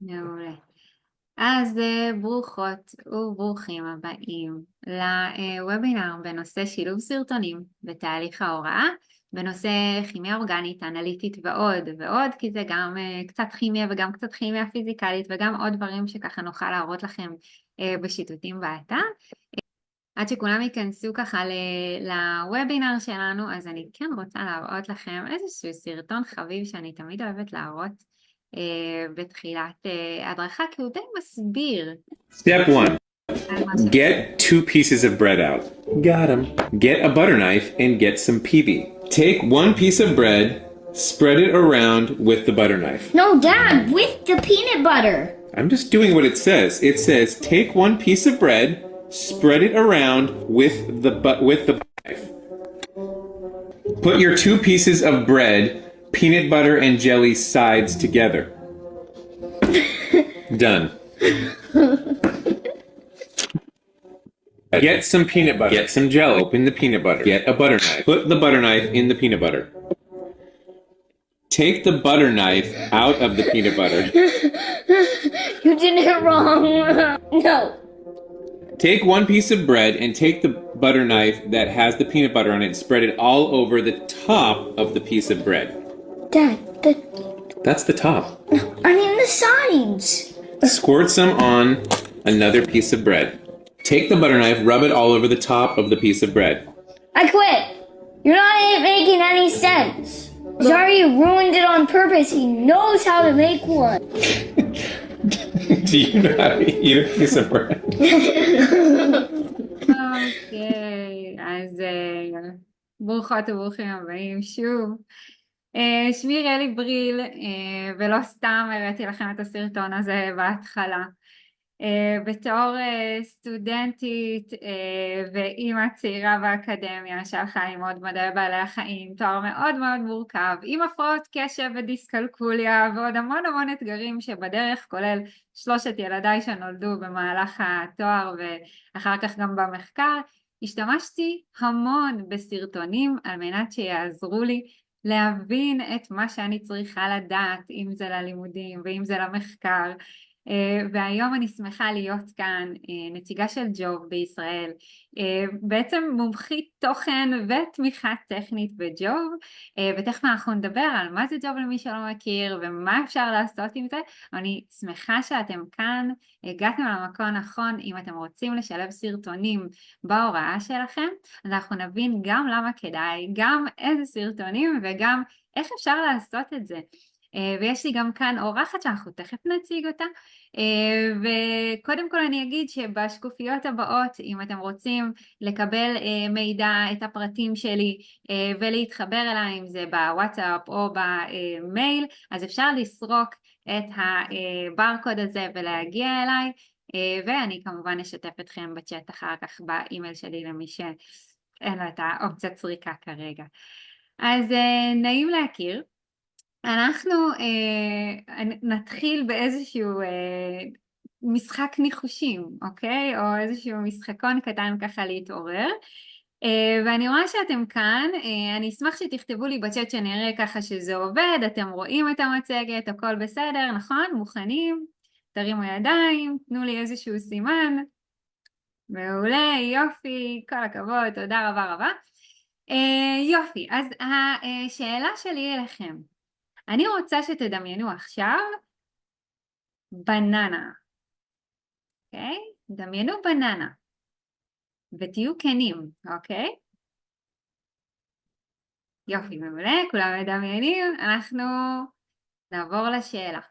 מעולה. אז ברוכות וברוכים הבאים לוובינר בנושא שילוב סרטונים בתהליך ההוראה, בנושא כימיה אורגנית, אנליטית ועוד ועוד, כי זה גם קצת כימיה וגם קצת כימיה פיזיקלית וגם עוד דברים שככה נוכל להראות לכם בשיטוטים באתר. עד שכולם ייכנסו ככה לוובינר שלנו, אז אני כן רוצה להראות לכם איזשהו סרטון חביב שאני תמיד אוהבת להראות בתחילת הדרכה, כי הוא די מסביר. Step 1. על מה ש... Get 2 pieces of bread out. Got 'em. Get a butter knife and get some PB. Take 1 piece of bread, spread it around with the butter knife. No, Dad, with the peanut butter. I'm just doing what it says. It says take 1 piece of bread, spread it around with the knife. Put your 2 pieces of bread, peanut butter and jelly sides together. Done. Get some peanut butter. Get some jelly. Open the peanut butter. Get a butter knife. Put the butter knife in the peanut butter. Take the butter knife out of the peanut butter. You did it wrong. No. Take 1 piece of bread and take the butter knife that has the peanut butter on it and spread it all over the top of the piece of bread. Dad, That's the top. I mean the sides. Squirt some on another piece of bread. Take the butter knife, rub it all over the top of the piece of bread. I quit. You're not making any sense. Zari ruined it on purpose. He knows how to make one. Do you know how to eat a piece of bread? אוקיי, אז ברוכות וברוכים הבאים שוב. שמי רלי בריל, ולא סתם הראיתי לכם את הסרטון הזה בהתחלה. בתור סטודנטית ואימא צעירה באקדמיה שהלכה ללמוד מדעי בעלי החיים, תואר מאוד מאוד מורכב, עם הפרעות קשב ודיסקלקוליה ועוד המון המון אתגרים שבדרך, כולל 3 ילדיי שנולדו במהלך התואר ואחר כך גם במחקר, השתמשתי המון בסרטונים על מנת שיעזרו לי להבין את מה שאני צריכה לדעת, אם זה ללימודים ואם זה למחקר. והיום אני שמחה להיות כאן נציגה של ג'וב בישראל, בעצם מומחית תוכן ותמיכה טכנית בג'וב, ותכף אנחנו נדבר על מה זה ג'וב למי שלא מכיר ומה אפשר לעשות עם זה. אני שמחה שאתם כאן, הגעתם למקום הנכון. אם אתם רוצים לשלב סרטונים בהוראה שלכם, אז אנחנו נבין גם למה כדאי, גם איזה סרטונים וגם איך אפשר לעשות את זה. ויש לי גם כאן אורחת שאנחנו תכף נציג אותה, וקודם כל אני אגיד שבשקופיות הבאות, אם אתם רוצים לקבל מידע, את הפרטים שלי ולהתחבר אליי, אם זה בוואטסאפ או במייל, אז אפשר לסרוק את הברקוד הזה ולהגיע אליי, ואני כמובן אשתף אתכם בצ'אט אחר כך באימייל שלי למי שאין לו את האופציית סריקה כרגע. אז נעים להכיר. אנחנו נתחיל באיזשהו משחק ניחושים, אוקיי? או איזשהו משחקון קטן ככה להתעורר. ואני רואה שאתם כאן, אני אשמח שתכתבו לי בצ'אט שנראה ככה שזה עובד, אתם רואים את המצגת, הכל בסדר, נכון? מוכנים? תרימו ידיים, תנו לי איזשהו סימן. מעולה, יופי, כל הכבוד, תודה רבה רבה. יופי, אז השאלה שלי אליכם, אני רוצה שתדמיינו עכשיו בננה, אוקיי? דמיינו בננה, ותהיו כנים, אוקיי? יופי, מעולה, כולם מדמיינים, אנחנו נעבור לשאלה.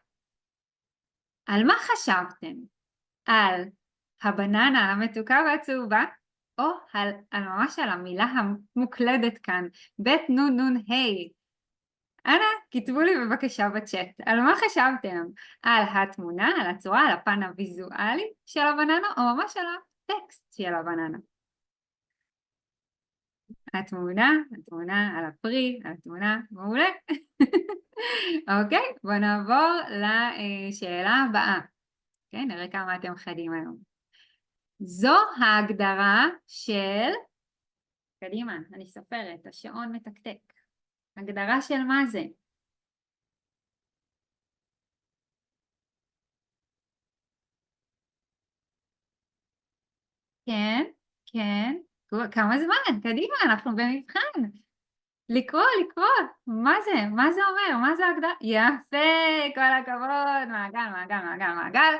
על מה חשבתם? על הבננה המתוקה והצהובה, או ממש על המילה המוקלדת כאן, בית נון נון היי. אנא, כתבו לי בבקשה בצ'אט, על מה חשבתם? על התמונה, על הצורה, על הפן הוויזואלי של הבננה, או ממש על הטקסט של הבננה? התמונה, על הפרי, על התמונה, מעולה. אוקיי, בואו נעבור לשאלה הבאה. אוקיי, נראה כמה אתם חדים היום. זו ההגדרה של, קדימה, אני סופרת, השעון מתקתק. הגדרה של מה זה? כן, כן. כמה זמן? קדימה, אנחנו במבחן. לקרוא, מה זה? מה זה אומר? מה זה ההגדרה? יפה, כל הכבוד, מעגל, מעגל, מעגל, מעגל.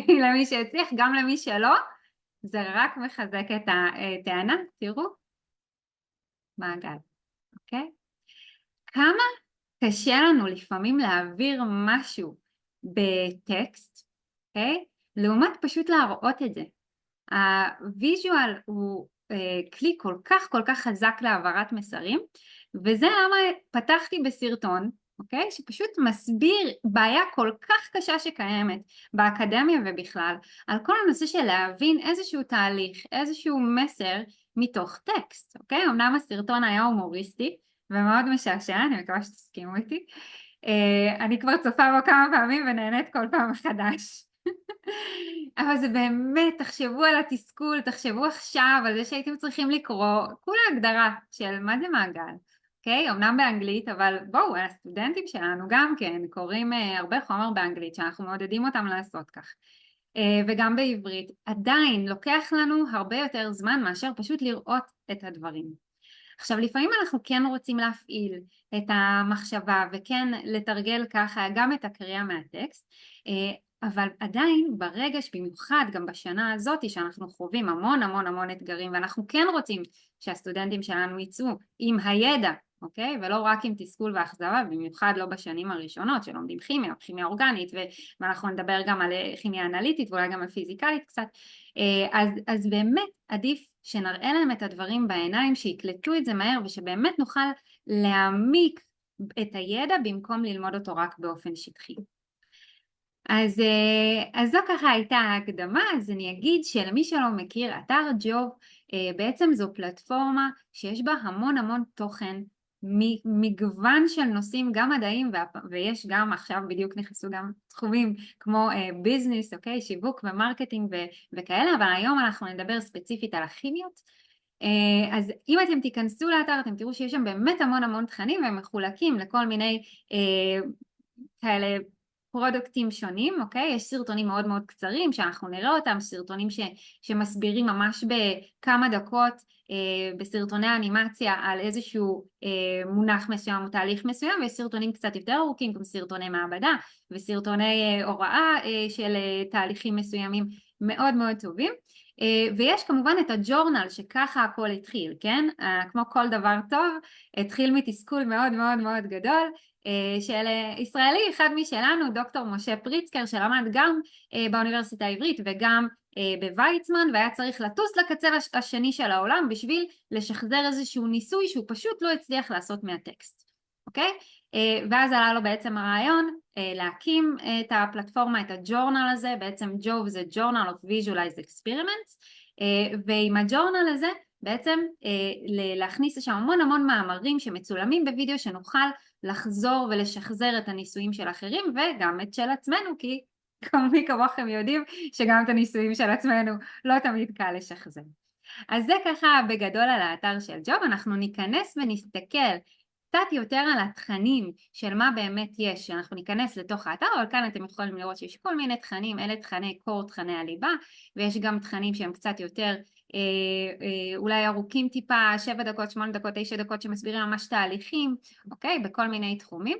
למי שהצליח, גם למי שלא, זה רק מחזק את הטענה, תראו, מעגל, אוקיי? כמה קשה לנו לפעמים להעביר משהו בטקסט, אוקיי? לעומת פשוט להראות את זה. הוויז'ואל הוא כלי כל כך חזק להעברת מסרים, וזה למה פתחתי בסרטון, אוקיי? שפשוט מסביר בעיה כל כך קשה שקיימת באקדמיה ובכלל, על כל הנושא של להבין איזשהו תהליך, איזשהו מסר מתוך טקסט, אוקיי? אמנם הסרטון היה הומוריסטי ומאוד משעשע, אני מקווה שתסכימו איתי. אני כבר צופה בו כמה פעמים ונהנית כל פעם מחדש. אבל זה באמת, תחשבו על התסכול, תחשבו עכשיו על זה שהייתם צריכים לקרוא, כולה הגדרה של מה זה מעגל, אוקיי? אמנם באנגלית, אבל בואו, הסטודנטים שלנו גם כן קוראים הרבה חומר באנגלית, שאנחנו מעודדים אותם לעשות כך. וגם בעברית, עדיין לוקח לנו הרבה יותר זמן מאשר פשוט לראות את הדברים. עכשיו, לפעמים אנחנו כן רוצים להפעיל את המחשבה וכן לתרגל ככה גם את הקריאה מהטקסט, אבל עדיין ברגע שבמיוחד גם בשנה הזאת שאנחנו חווים המון אתגרים, ואנחנו כן רוצים שהסטודנטים שלנו יצאו עם הידע, אוקיי? ולא רק עם תסכול ואכזבה, במיוחד לא בשנים הראשונות שלומדים כימיה אורגנית, ואנחנו נדבר גם על כימיה אנליטית ואולי גם על פיזיקלית קצת, אז באמת עדיף שנראה להם את הדברים בעיניים, שיקלטו את זה מהר ושבאמת נוכל להעמיק את הידע במקום ללמוד אותו רק באופן שטחי. אז זו ככה הייתה ההקדמה. אז אני אגיד שלמי שלא מכיר, אתר ג'וב בעצם זו פלטפורמה שיש בה המון תוכן, מגוון של נושאים גם מדעיים, ויש גם עכשיו בדיוק נכנסו גם תחומים כמו ביזנס, אוקיי, שיווק ומרקטינג וכאלה, אבל היום אנחנו נדבר ספציפית על הכימיות. אז אם אתם תיכנסו לאתר אתם תראו שיש שם באמת המון תכנים, והם מחולקים לכל מיני כאלה פרודוקטים שונים, אוקיי? יש סרטונים מאוד קצרים שאנחנו נראה אותם, סרטונים שמסבירים ממש בכמה דקות בסרטוני אנימציה על איזשהו מונח מסוים או תהליך מסוים, ויש סרטונים קצת יותר ארוכים כמו סרטוני מעבדה וסרטוני הוראה של תהליכים מסוימים מאוד טובים. ויש כמובן את הג'ורנל שככה הכל התחיל, כן? כמו כל דבר טוב, התחיל מתסכול מאוד גדול של ישראלי אחד משלנו, דוקטור משה פריצקר, שלמד גם באוניברסיטה העברית וגם בוויצמן, והיה צריך לטוס לקצה השני של העולם בשביל לשחזר איזשהו ניסוי שהוא פשוט לא הצליח לעשות מהטקסט, אוקיי? ואז עלה לו בעצם הרעיון להקים את הפלטפורמה, את הג'ורנל הזה, בעצם ג'וב זה Journal of Visualized Experiments, ועם הג'ורנל הזה בעצם להכניס לשם המון מאמרים שמצולמים בווידאו, שנוכל לחזור ולשחזר את הניסויים של אחרים וגם את של עצמנו, כי מי כמוכם יודעים שגם את הניסויים של עצמנו לא תמיד קל לשחזר. אז זה ככה בגדול על האתר של ג'וב. אנחנו ניכנס ונסתכל קצת יותר על התכנים של מה באמת יש, שאנחנו ניכנס לתוך האתר, אבל כאן אתם יכולים לראות שיש כל מיני תכנים, אלה תכני קור, תכני הליבה, ויש גם תכנים שהם קצת יותר אולי ארוכים טיפה, 7 דקות, 8 דקות, 9 דקות, שמסבירים ממש תהליכים, אוקיי? בכל מיני תחומים.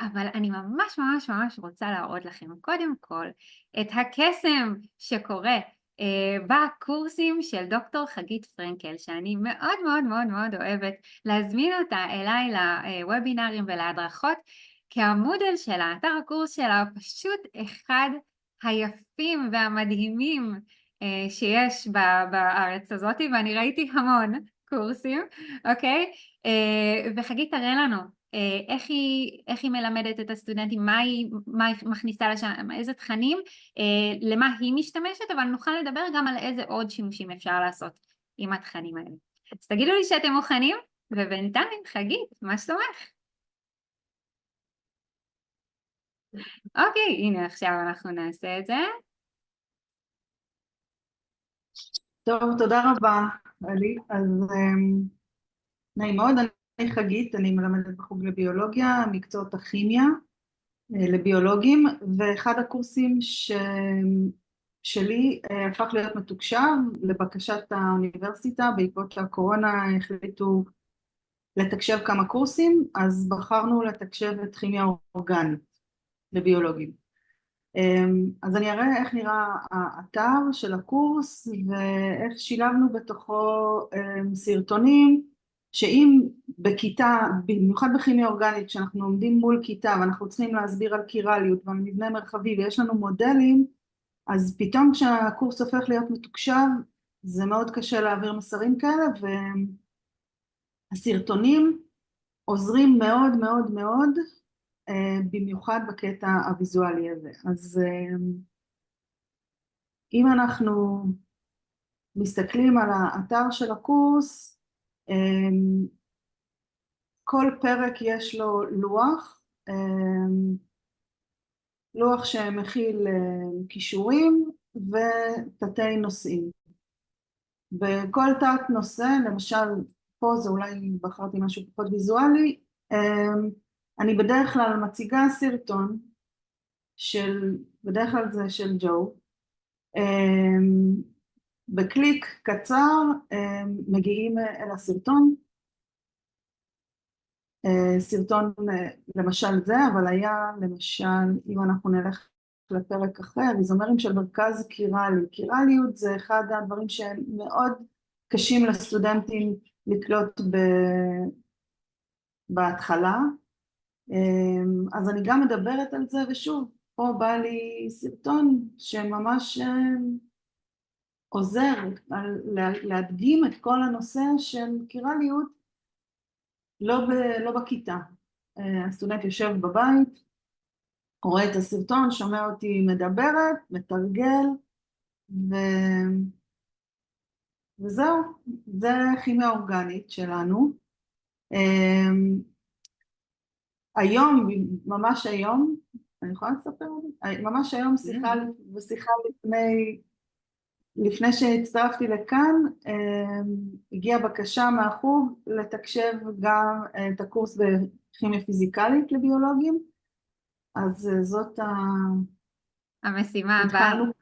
אבל אני ממש רוצה להראות לכם קודם כל את הקסם שקורה בקורסים של דוקטור חגית פרנקל, שאני מאוד אוהבת להזמין אותה אליי לוובינרים ולהדרכות, כי המודל שלה, אתר הקורס שלה, פשוט אחד היפים והמדהימים שיש בארץ הזאת, ואני ראיתי המון קורסים, אוקיי? וחגית תראה לנו איך היא מלמדת את הסטודנטים, מה היא מכניסה לשם, איזה תכנים, למה היא משתמשת, אבל נוכל לדבר גם על איזה עוד שימושים אפשר לעשות עם התכנים האלה. אז תגידו לי שאתם מוכנים, ובינתיים חגית, מה שלומך? אוקיי, הנה עכשיו אנחנו נעשה את זה. טוב, תודה רבה, אלי. אז נעים מאוד, אני חגית, אני מלמדת בחוג לביולוגיה, מקצועות הכימיה לביולוגים, ואחד הקורסים שלי הפך להיות מתוקשב לבקשת האוניברסיטה. בעקבות הקורונה החליטו לתקשב כמה קורסים, אז בחרנו לתקשב את כימיה אורגנית לביולוגים. אז אני אראה איך נראה האתר של הקורס ואיך שילבנו בתוכו סרטונים, שאם בכיתה, במיוחד בכימיה אורגנית, כשאנחנו עומדים מול כיתה ואנחנו צריכים להסביר על קירליות ועל מבנה מרחבי ויש לנו מודלים, אז פתאום כשהקורס הופך להיות מתוקשב זה מאוד קשה להעביר מסרים כאלה, והסרטונים עוזרים מאוד מאוד מאוד, במיוחד בקטע הוויזואלי הזה. אז אם אנחנו מסתכלים על האתר של הקורס, כל פרק יש לו לוח שמכיל קישורים ותתי נושאים. בכל תת נושא, למשל פה זה אולי בחרתי משהו פחות ויזואלי, אני בדרך כלל מציגה סרטון בדרך כלל זה של ג'ו, בקליק קצר מגיעים אל הסרטון, סרטון למשל זה, אבל היה למשל, אם אנחנו נלך לפרק אחר, איזומרים של מרכז קירלי. קירליות זה אחד הדברים שהם מאוד קשים לסטודנטים לקלוט בהתחלה, אז אני גם מדברת על זה, ושוב, פה בא לי סרטון שממש עוזר להדגים את כל הנושא של קירליות, לא בכיתה. הסטודנט יושב בבית, רואה את הסרטון, שומע אותי מדברת, מתרגל, וזהו, זה כימיה אורגנית שלנו. היום, ממש היום, אני יכולה לספר על זה? ממש היום שיחה לפני שהצטרפתי לכאן, הגיעה בקשה מהחוג לתקשב גם את הקורס בכימיה פיזיקלית לביולוגים, אז זאת המשימה הבאה. התחלנו.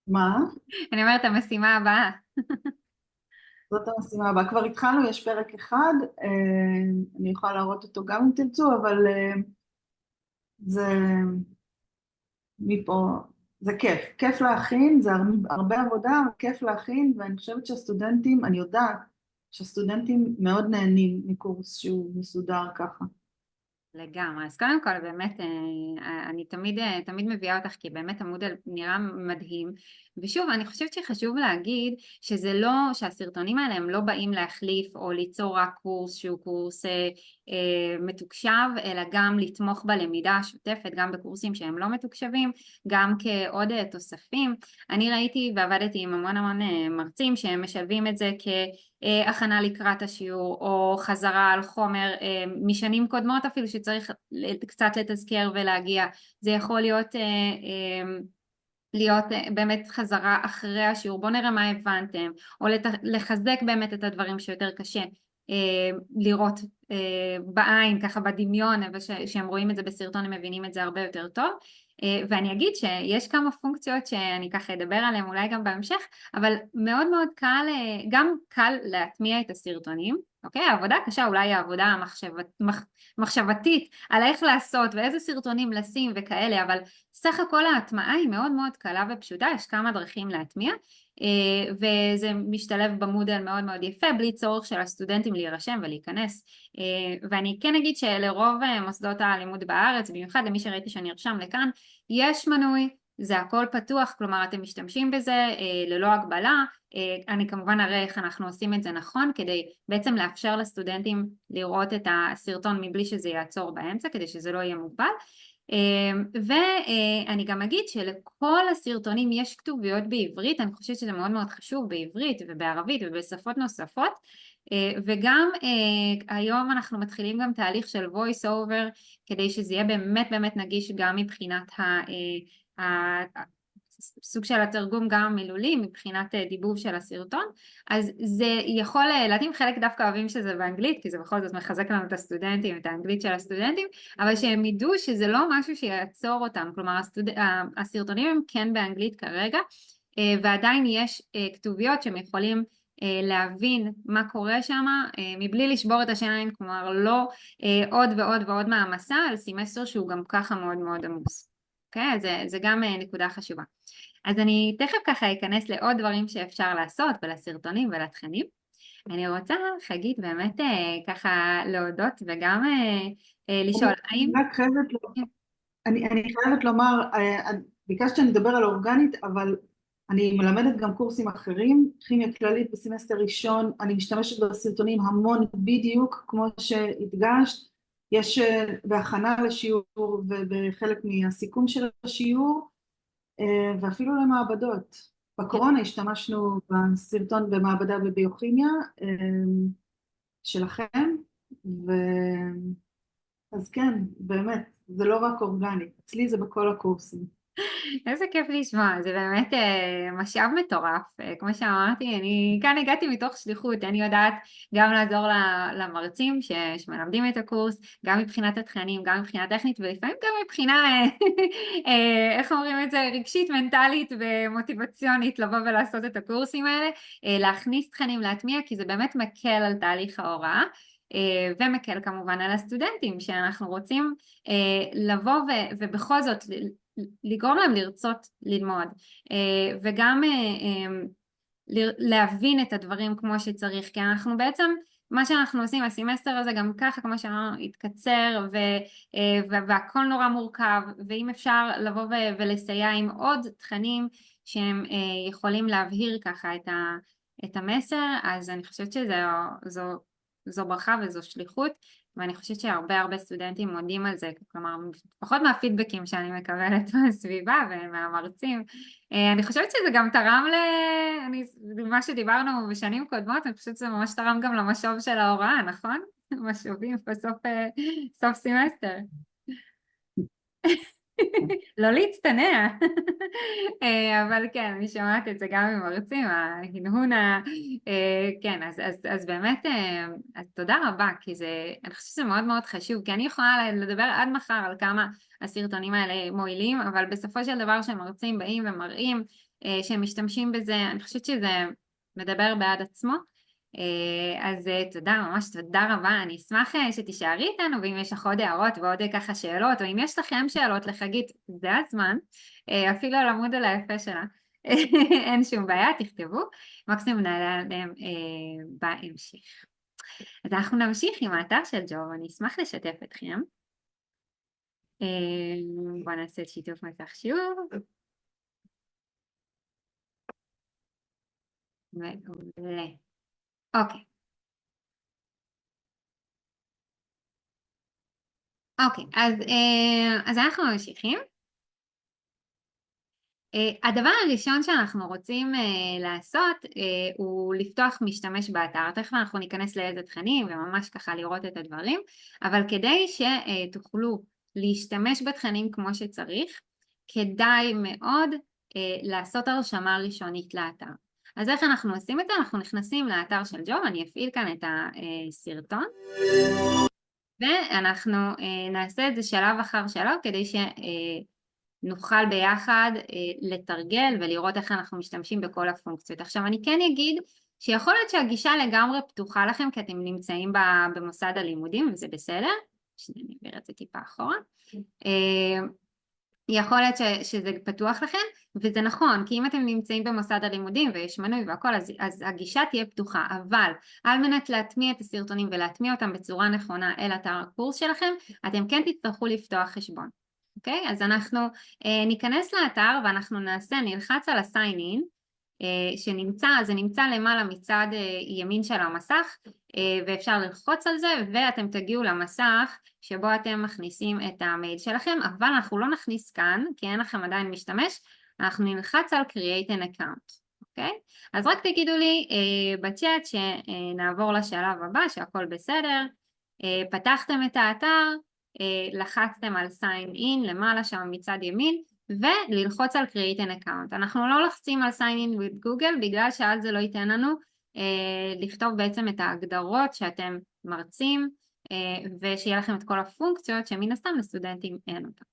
מה? אני אומרת המשימה הבאה. זאת המשימה הבאה. כבר התחלנו, יש פרק אחד, אני יכולה להראות אותו גם אם תרצו, אבל זה מפה, זה כיף להכין, זה הרבה עבודה, כיף להכין, ואני חושבת שהסטודנטים, אני יודעת שהסטודנטים מאוד נהנים מקורס שהוא מסודר ככה. לגמרי, אז קודם כל באמת אני תמיד מביאה אותך כי באמת המודל נראה מדהים, ושוב אני חושבת שחשוב להגיד שזה לא, שהסרטונים האלה הם לא באים להחליף או ליצור רק קורס שהוא קורס מתוקשב, אלא גם לתמוך בלמידה השוטפת, גם בקורסים שהם לא מתוקשבים, גם כעוד תוספים. אני ראיתי ועבדתי עם המון מרצים שהם משלבים את זה כהכנה לקראת השיעור, או חזרה על חומר משנים קודמות אפילו שצריך קצת לתזכר ולהגיע. זה יכול להיות באמת חזרה אחרי השיעור, בוא נראה מה הבנתם, או לחזק באמת את הדברים שיותר קשה לראות בעין, ככה בדמיון, ושהם רואים את זה בסרטון הם מבינים את זה הרבה יותר טוב. ואני אגיד שיש כמה פונקציות שאני ככה אדבר עליהן אולי גם בהמשך, אבל מאוד קל, גם קל להטמיע את הסרטונים, אוקיי? העבודה הקשה אולי היא העבודה המחשבתית על איך לעשות ואיזה סרטונים לשים וכאלה, אבל סך הכל ההטמעה היא מאוד קלה ופשוטה, יש כמה דרכים להטמיע, וזה משתלב במודל מאוד יפה, בלי צורך של הסטודנטים להירשם ולהיכנס. ואני כן אגיד שלרוב מוסדות הלימוד בארץ, במיוחד למי שראיתי שנרשם לכאן, יש מנוי, זה הכל פתוח, כלומר אתם משתמשים בזה ללא הגבלה. אני כמובן אראה איך אנחנו עושים את זה נכון, כדי בעצם לאפשר לסטודנטים לראות את הסרטון מבלי שזה יעצור באמצע, כדי שזה לא יהיה מוגבל. ואני גם אגיד שלכל הסרטונים יש כתוביות בעברית, אני חושבת שזה מאוד חשוב בעברית ובערבית ובשפות נוספות, וגם היום אנחנו מתחילים גם תהליך של voice over, כדי שזה יהיה באמת נגיש גם מבחינת סוג של התרגום גם המילולי מבחינת דיבוב של הסרטון, אז זה יכול להתאים. חלק דווקא אוהבים שזה באנגלית, כי זה בכל זאת מחזק לנו את הסטודנטים, את האנגלית של הסטודנטים, אבל שהם ידעו שזה לא משהו שיעצור אותם, כלומר הסרטונים הם כן באנגלית כרגע, ועדיין יש כתוביות שהם יכולים להבין מה קורה שם מבלי לשבור את השיניים, כלומר לא עוד ועוד ועוד מעמסה על סמסטר שהוא גם ככה מאוד מאוד עמוס. אוקיי? אז זה גם נקודה חשובה. אז אני תכף ככה אכנס לעוד דברים שאפשר לעשות ולסרטונים ולתכנים. אני רוצה, חגית, באמת ככה להודות וגם לשאול, האם... אני חייבת לומר, ביקשת שאני אדבר על אורגנית, אבל אני מלמדת גם קורסים אחרים, כימיה כללית בסמסטר ראשון, אני משתמשת בסרטונים המון בדיוק, כמו שהדגשת, יש בהכנה לשיעור ובחלק מהסיכום של השיעור, ואפילו למעבדות. בקורונה השתמשנו בסרטון במעבדה בביוכימיה שלכם, אז כן, באמת, זה לא רק אורגני, אצלי זה בכל הקורסים. איזה כיף לשמוע, זה באמת משאב מטורף. כמו שאמרתי, אני כאן הגעתי מתוך שליחות, אני יודעת גם לעזור למרצים שמלמדים את הקורס, גם מבחינת התכנים, גם מבחינה טכנית, ולפעמים גם מבחינה, איך אומרים את זה, רגשית, מנטלית ומוטיבציונית, לבוא ולעשות את הקורסים האלה, להכניס תכנים, להטמיע, כי זה באמת מקל על תהליך ההוראה. ומקל כמובן על הסטודנטים שאנחנו רוצים לבוא ובכל זאת לגרום להם לרצות ללמוד, וגם להבין את הדברים כמו שצריך, כי אנחנו בעצם, מה שאנחנו עושים, הסמסטר הזה גם ככה, כמו שאמרנו, התקצר, והכל נורא מורכב, ואם אפשר לבוא ולסייע עם עוד תכנים שהם יכולים להבהיר ככה את המסר, אז אני חושבת שזו ברכה וזו שליחות, ואני חושבת שהרבה סטודנטים מודים על זה, כלומר, פחות מהפידבקים שאני מקבלת מהסביבה ומהמרצים. אני חושבת שזה גם תרם למה שדיברנו בשנים קודמות, אני חושבת שזה ממש תרם גם למשוב של ההוראה, נכון? משובים בסוף סוף סמסטר. לא להצטנע. אבל כן, אני שומעת את זה גם עם מרצים, ההנהון, כן, אז באמת, אז תודה רבה, כי אני חושבת שזה מאוד מאוד חשוב, כי אני יכולה לדבר עד מחר על כמה הסרטונים האלה מועילים, אבל בסופו של דבר שמרצים באים ומראים שהם משתמשים בזה, אני חושבת שזה מדבר בעד עצמו. אז תודה, ממש תודה רבה, אני אשמח שתישארי איתנו, ואם יש לך עוד הערות ועוד ככה שאלות, או אם יש לכם שאלות לחגית, זה הזמן, אפילו על עמוד על היפה שלה, אין שום בעיה, תכתבו, מקסימום נעלה עליהם בהמשך. אז אנחנו נמשיך עם האתר של ג'וב, אני אשמח לשתף אתכם. בואו נעשה את שיתוף מסך שוב. מעולה. אוקיי. אוקיי, אז אנחנו ממשיכים. הדבר הראשון שאנחנו רוצים לעשות הוא לפתוח משתמש באתר. תכף אנחנו ניכנס לאיזה תכנים וממש ככה לראות את הדברים, אבל כדי שתוכלו להשתמש בתכנים כמו שצריך, כדאי מאוד לעשות הרשמה ראשונית לאתר. אז איך אנחנו עושים את זה? אנחנו נכנסים לאתר של ג'וב, אני אפעיל כאן את הסרטון, ואנחנו נעשה את זה שלב אחר שלב כדי שנוכל ביחד לתרגל ולראות איך אנחנו משתמשים בכל הפונקציות. עכשיו אני כן אגיד שיכול להיות שהגישה לגמרי פתוחה לכם כי אתם נמצאים במוסד הלימודים וזה בסדר, שאני אעביר את זה טיפה אחורה. יכול להיות שזה פתוח לכם, וזה נכון, כי אם אתם נמצאים במוסד הלימודים ויש מנוי והכל, אז הגישה תהיה פתוחה, אבל על מנת להטמיע את הסרטונים ולהטמיע אותם בצורה נכונה אל אתר הקורס שלכם, אתם כן תצטרכו לפתוח חשבון, אוקיי? אז אנחנו ניכנס לאתר ואנחנו נלחץ על ה-sign in, זה נמצא למעלה מצד ימין של המסך, ואפשר ללחוץ על זה ואתם תגיעו למסך שבו אתם מכניסים את המייל שלכם, אבל אנחנו לא נכניס כאן כי אין לכם עדיין משתמש, אנחנו נלחץ על create an account, אוקיי? אז רק תגידו לי בצ'אט שנעבור לשלב הבא שהכל בסדר, פתחתם את האתר, לחצתם על sign in למעלה שם מצד ימין, וללחוץ על Create an Account. אנחנו לא לוחצים על Sign in with Google, בגלל שאז זה לא ייתן לנו לכתוב בעצם את ההגדרות שאתם מרצים, ושיהיה לכם את כל הפונקציות שמן הסתם לסטודנטים אין אותם.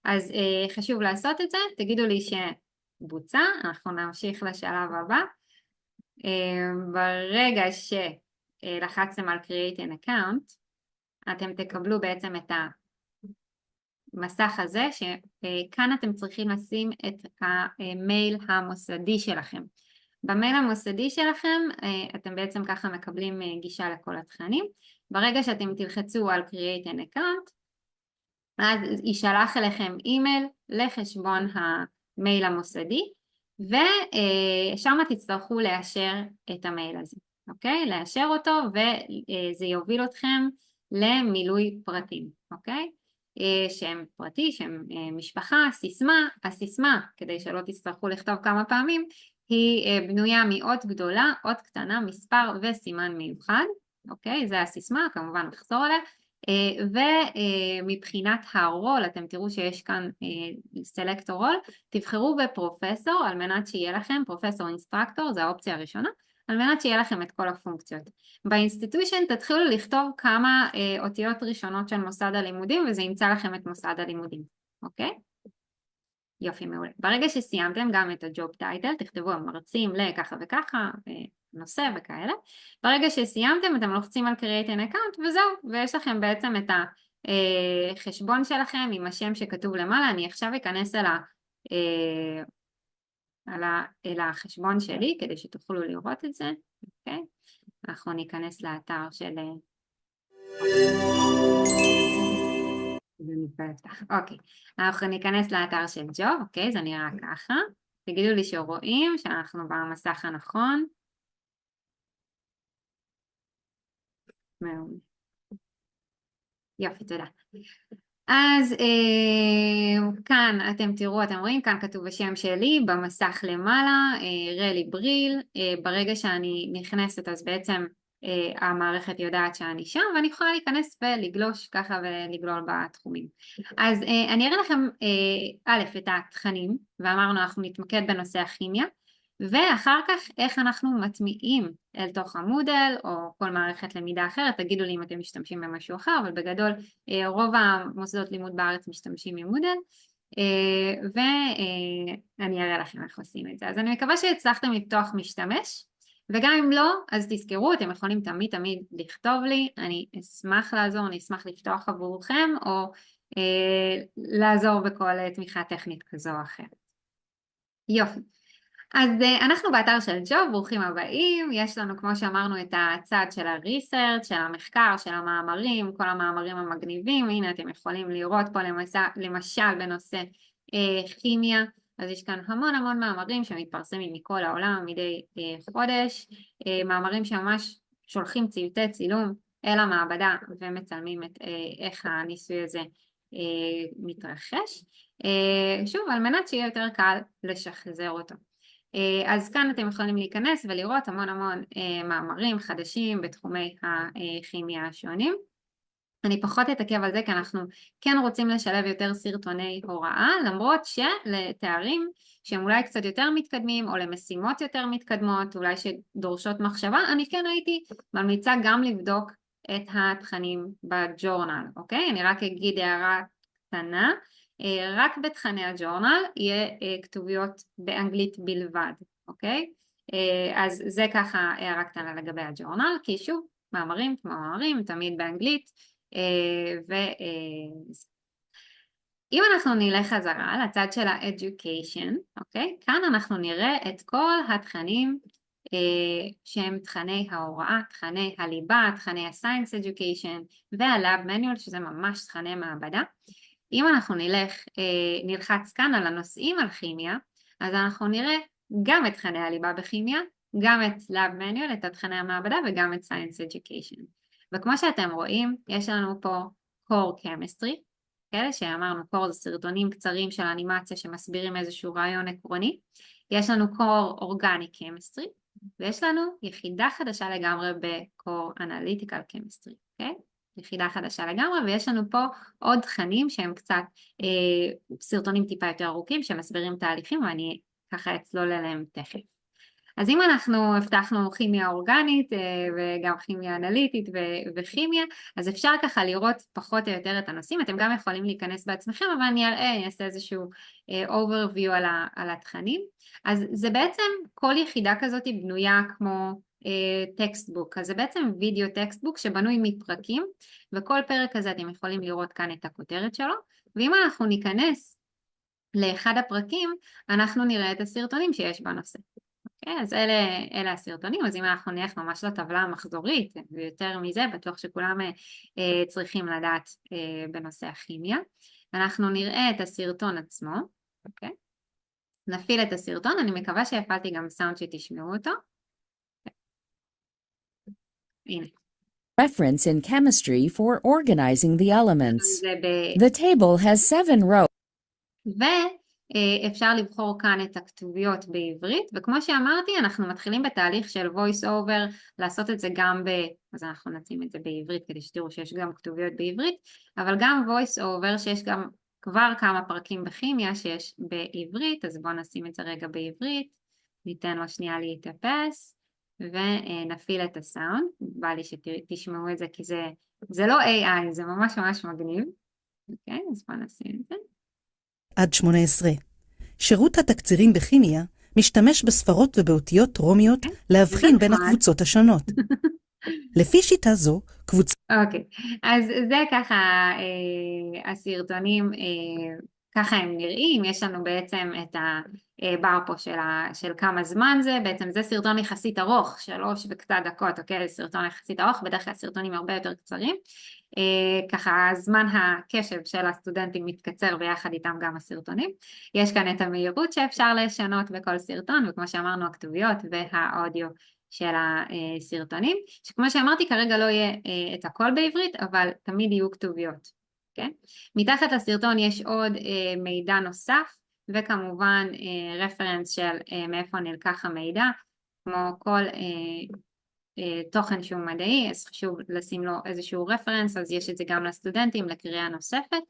אז חשוב לעשות את זה, תגידו לי שבוצע, אנחנו נמשיך לשלב הבא. ברגע שלחצתם על Create an Account, אתם תקבלו בעצם את המסך הזה, שכאן אתם צריכים לשים את המייל המוסדי שלכם. במייל המוסדי שלכם אתם בעצם ככה מקבלים גישה לכל התכנים. ברגע שאתם תלחצו על Create an Account, אז יישלח אליכם אימייל לחשבון המייל המוסדי, ושם תצטרכו לאשר את המייל הזה, אוקיי? לאשר אותו, וזה יוביל אתכם למילוי פרטים, אוקיי? שם פרטי, שם משפחה, סיסמה. הסיסמה, כדי שלא תצטרכו לכתוב כמה פעמים, היא בנויה מאות גדולה, אות קטנה, מספר וסימן מיוחד, אוקיי? זה הסיסמה, כמובן נחזור עליה. ומבחינת הרול, אתם תראו שיש כאן סלקטור רול, תבחרו בפרופסור על מנת שיהיה לכם, פרופסור אינסטרקטור, זה האופציה הראשונה, על מנת שיהיה לכם את כל הפונקציות. באינסטיטושן תתחילו לכתוב כמה אותיות ראשונות של מוסד הלימודים, וזה ימצא לכם את מוסד הלימודים, אוקיי? יופי, מעולה. ברגע שסיימתם גם את הג'וב טייטל, תכתבו מרצים לככה וככה, נושא וכאלה. ברגע שסיימתם, אתם לוחצים על Create an Account וזהו, ויש לכם בעצם את החשבון שלכם עם השם שכתוב למעלה. אני עכשיו אכנס אל החשבון שלי כדי שתוכלו לראות את זה, אוקיי? אנחנו ניכנס לאתר של... אוקיי, אנחנו ניכנס לאתר של ג'וב, אוקיי? זה נראה ככה. תגידו לי שרואים שאנחנו במסך הנכון. מעולה. יופי, תודה. אז כאן אתם תראו, אתם רואים, כאן כתוב השם שלי במסך למעלה, רלי בריל. ברגע שאני נכנסת אז בעצם המערכת יודעת שאני שם, ואני יכולה להיכנס ולגלוש ככה ולגלול בתחומים. אז אני אראה לכם א' את התכנים, ואמרנו אנחנו נתמקד בנושא הכימיה, ואחר כך איך אנחנו מטמיעים אל תוך המודל או כל מערכת למידה אחרת. תגידו לי אם אתם משתמשים במשהו אחר, אבל בגדול רוב המוסדות לימוד בארץ משתמשים ממודל, ואני אראה לכם איך עושים את זה. אז אני מקווה שהצלחתם לפתוח משתמש, וגם אם לא, אז תזכרו, אתם יכולים תמיד לכתוב לי, אני אשמח לעזור, אני אשמח לפתוח עבורכם, או לעזור בכל תמיכה טכנית כזו או אחרת. יופי. אז אנחנו באתר של ג'וב, ברוכים הבאים. יש לנו, כמו שאמרנו, את הצד של הריסרצ', של המחקר, של המאמרים, כל המאמרים המגניבים. הנה אתם יכולים לראות פה למשל בנושא כימיה, אז יש כאן המון מאמרים שמתפרסמים מכל העולם מדי חודש, מאמרים שממש שולחים צוותי צילום אל המעבדה ומצלמים את איך הניסוי הזה מתרחש, שוב על מנת שיהיה יותר קל לשחזר אותו. אז כאן אתם יכולים להיכנס ולראות המון מאמרים חדשים בתחומי הכימיה השונים. אני פחות אתעכב על זה כי אנחנו כן רוצים לשלב יותר סרטוני הוראה, למרות שלתארים שהם אולי קצת יותר מתקדמים או למשימות יותר מתקדמות, אולי שדורשות מחשבה, אני כן הייתי ממליצה גם לבדוק את התכנים בג'ורנל, אוקיי? אני רק אגיד הערה קטנה, רק בתכני הג'ורנל יהיה כתוביות באנגלית בלבד, אוקיי? אז זה ככה הערה קטנה לגבי הג'ורנל, כי שוב, מאמרים כמו מאמרים, תמיד באנגלית, אם אנחנו נלך חזרה לצד של ה-education, אוקיי? כאן אנחנו נראה את כל התכנים שהם תכני ההוראה, תכני הליבה, תכני ה-science education וה-lab manual, שזה ממש תכני מעבדה. אם אנחנו נלחץ כאן על הנושאים על כימיה, אז אנחנו נראה גם את תכני הליבה בכימיה, גם את lab manual, את תכני המעבדה וגם את science education. וכמו שאתם רואים, יש לנו פה core chemistry, כאלה שאמרנו core זה סרטונים קצרים של אנימציה שמסבירים איזשהו רעיון עקרוני. יש לנו core organic chemistry, ויש לנו יחידה חדשה לגמרי ב-core analytical chemistry, אוקיי? יחידה חדשה לגמרי, ויש לנו פה עוד תכנים שהם קצת סרטונים טיפה יותר ארוכים שמסבירים תהליכים, ואני ככה אצלול אליהם תכף. אז אם אנחנו הבטחנו כימיה אורגנית וגם כימיה אנליטית וכימיה, אז אפשר ככה לראות פחות או יותר את הנושאים. אתם גם יכולים להיכנס בעצמכם, אבל אני אעשה איזשהו overview על התכנים. אז זה בעצם כל יחידה כזאת בנויה כמו טקסטבוק, אז זה בעצם וידאו טקסטבוק שבנוי מפרקים, וכל פרק הזה אתם יכולים לראות כאן את הכותרת שלו, ואם אנחנו ניכנס לאחד הפרקים, אנחנו נראה את הסרטונים שיש בנושא. אוקיי, אז אלה הסרטונים. אז אם אנחנו נלך ממש לטבלה המחזורית, ויותר מזה, בטוח שכולם צריכים לדעת בנושא הכימיה, אנחנו נראה את הסרטון עצמו, אוקיי? נפעיל את הסרטון, אני מקווה שהפעלתי גם סאונד שתשמעו אותו. הנה. Reference in chemistry for organizing the elements. זה The table has 7 rows. ואפשר לבחור כאן את הכתוביות בעברית, וכמו שאמרתי, אנחנו מתחילים בתהליך של voice over, לעשות את זה גם אז אנחנו נשים את זה בעברית כדי שתראו שיש גם כתוביות בעברית, אבל גם voice over שיש גם כבר כמה פרקים בכימיה שיש בעברית, אז בואו נשים את זה רגע בעברית, ניתן לו שנייה להתאפס, ונפעיל את הסאונד. בא לי שתשמעו את זה כי זה לא AI, זה ממש ממש מגניב. אוקיי, אז בואו נשים את זה. עד 18. שירות התקצירים בכימיה משתמש בספרות ובאותיות רומיות להבחין בין הקבוצות השונות. לפי שיטה זו, קבוצה... אוקיי, אז זה ככה הסרטונים, ככה הם נראים. יש לנו בעצם את הבר פה של כמה זמן זה, בעצם זה סרטון יחסית ארוך, 3 וקצת דקות, אוקיי? סרטון יחסית ארוך, בדרך כלל סרטונים הרבה יותר קצרים. ככה זמן הקשב של הסטודנטים מתקצר ביחד איתם גם הסרטונים. יש כאן את המהירות שאפשר לשנות בכל סרטון, וכמו שאמרנו הכתוביות והאודיו של הסרטונים, שכמו שאמרתי כרגע לא יהיה את הכל בעברית, אבל תמיד יהיו כתוביות. Okay? מתחת לסרטון יש עוד מידע נוסף, וכמובן רפרנס של מאיפה נלקח המידע, כמו כל תוכן שהוא מדעי, אז חשוב לשים לו איזשהו רפרנס, אז יש את זה גם לסטודנטים לקריאה נוספת,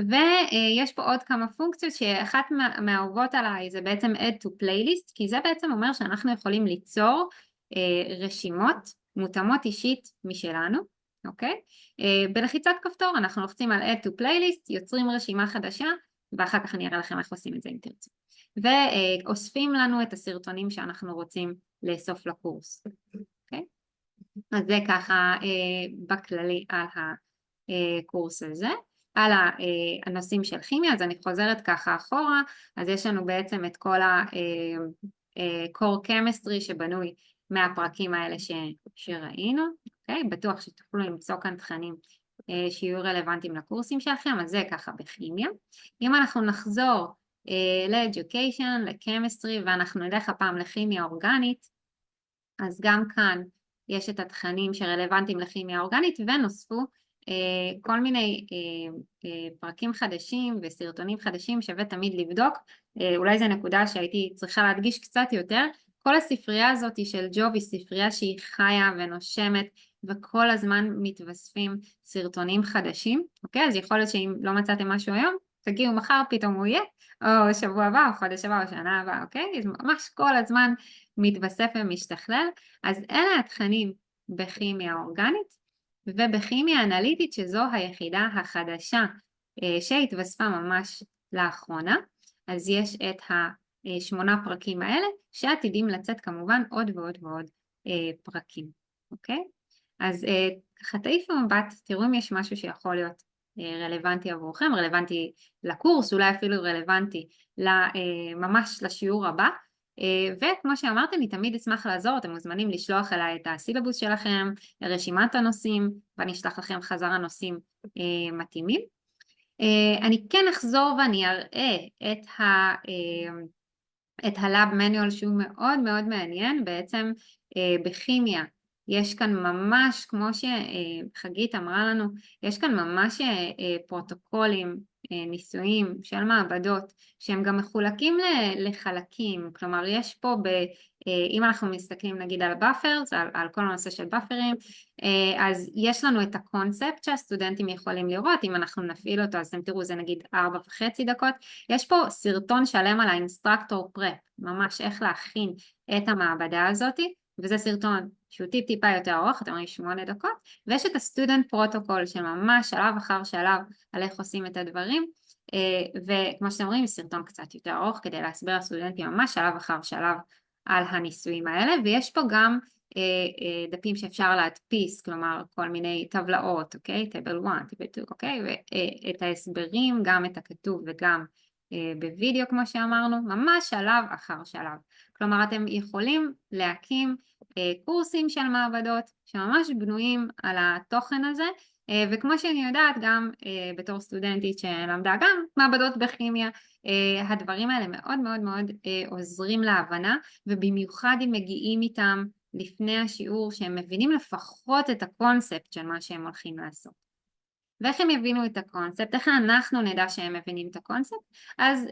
ויש פה עוד כמה פונקציות שאחת מהאהובות עליי זה בעצם add to playlist, כי זה בעצם אומר שאנחנו יכולים ליצור רשימות מותאמות אישית משלנו, אוקיי? בלחיצת כפתור אנחנו לוחצים על add to playlist, יוצרים רשימה חדשה, ואחר כך אני אראה לכם איך עושים את זה אם תרצו. ואוספים לנו את הסרטונים שאנחנו רוצים לאסוף לקורס. אוקיי? אז זה ככה בכללי על הקורס הזה. על הנושאים של כימיה, אז אני חוזרת ככה אחורה, אז יש לנו בעצם את כל ה-core chemistry שבנוי מהפרקים האלה שראינו, אוקיי? בטוח שתוכלו למצוא כאן תכנים שיהיו רלוונטיים לקורסים שלכם, אז זה ככה בכימיה. אם אנחנו נחזור ל-education, ל-chemistry, ואנחנו נלך הפעם לכימיה אורגנית, אז גם כאן יש את התכנים שרלוונטיים לכימיה אורגנית, ונוספו כל מיני פרקים חדשים וסרטונים חדשים שווה תמיד לבדוק. אולי זו נקודה שהייתי צריכה להדגיש קצת יותר. כל הספרייה הזאת של ג'וב היא ספרייה שהיא חיה ונושמת, וכל הזמן מתווספים סרטונים חדשים, אוקיי? אז יכול להיות שאם לא מצאתם משהו היום, תגיעו מחר פתאום הוא יהיה, או שבוע הבא, או חודש הבא, או שנה הבאה, אוקיי? אז ממש כל הזמן מתווסף ומשתכלל. אז אלה התכנים בכימיה אורגנית, ובכימיה אנליטית שזו היחידה החדשה שהתווספה ממש לאחרונה, אז יש את 8 פרקים האלה שעתידים לצאת כמובן עוד ועוד ועוד פרקים, אוקיי? אז ככה תעיפו מבט, תראו אם יש משהו שיכול להיות רלוונטי עבורכם, רלוונטי לקורס, אולי אפילו רלוונטי ממש לשיעור הבא, וכמו שאמרתי, אני תמיד אשמח לעזור, אתם מוזמנים לשלוח אליי את הסילבוס שלכם, רשימת הנושאים, ואני אשלח לכם חזרה נושאים מתאימים. אני כן אחזור ואני אראה את ה-Lab Manual שהוא מאוד מאוד מעניין. בעצם בכימיה יש כאן ממש, כמו שחגית אמרה לנו, יש כאן ממש פרוטוקולים, ניסויים של מעבדות, שהם גם מחולקים לחלקים, כלומר יש פה אם אנחנו מסתכלים נגיד על buffers, על כל הנושא של buffering, אז יש לנו את הקונספט שהסטודנטים יכולים לראות, אם אנחנו נפעיל אותו אז אתם תראו זה נגיד 4.5 דקות, יש פה סרטון שלם על האינסטרקטור פרפ, ממש איך להכין את המעבדה הזאת, וזה סרטון שהוא טיפה יותר ארוך, אתם רואים 8 דקות, ויש את הסטודנט פרוטוקול של ממש שלב אחר שלב על איך עושים את הדברים, וכמו שאתם רואים סרטון קצת יותר ארוך כדי להסביר לסטודנטים ממש שלב אחר שלב על הניסויים האלה, ויש פה גם דפים שאפשר להדפיס, כלומר כל מיני טבלאות, אוקיי? טבל 1, טבל 2, אוקיי? ואת ההסברים, גם את הכתוב וגם בווידאו כמו שאמרנו, ממש שלב אחר שלב. כלומר אתם יכולים להקים קורסים של מעבדות שממש בנויים על התוכן הזה, וכמו שאני יודעת גם בתור סטודנטית שלמדה גם מעבדות בכימיה, הדברים האלה מאוד מאוד מאוד עוזרים להבנה, ובמיוחד אם מגיעים איתם לפני השיעור שהם מבינים לפחות את הקונספט של מה שהם הולכים לעשות. ואיך הם יבינו את הקונספט, איך אנחנו נדע שהם מבינים את הקונספט? אז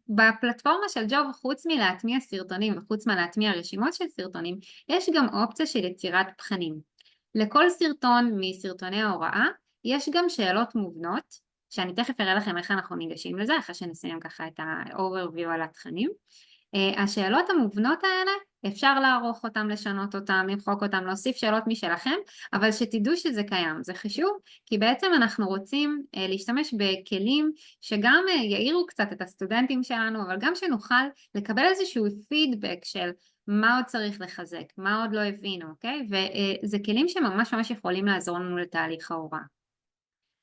בפלטפורמה של ג'וב, חוץ מלהטמיע סרטונים וחוץ מלהטמיע רשימות של סרטונים, יש גם אופציה של יצירת תכנים. לכל סרטון מסרטוני ההוראה יש גם שאלות מובנות, שאני תכף אראה לכם איך אנחנו ניגשים לזה, אחרי שנסיים ככה את ה-overview על התכנים. השאלות המובנות האלה, אפשר לערוך אותם, לשנות אותם, למחוק אותם, להוסיף שאלות משלכם, אבל שתדעו שזה קיים, זה חשוב, כי בעצם אנחנו רוצים להשתמש בכלים שגם יאירו קצת את הסטודנטים שלנו, אבל גם שנוכל לקבל איזשהו פידבק של מה עוד צריך לחזק, מה עוד לא הבינו, אוקיי? וזה כלים שממש ממש יכולים לעזור לנו לתהליך ההוראה.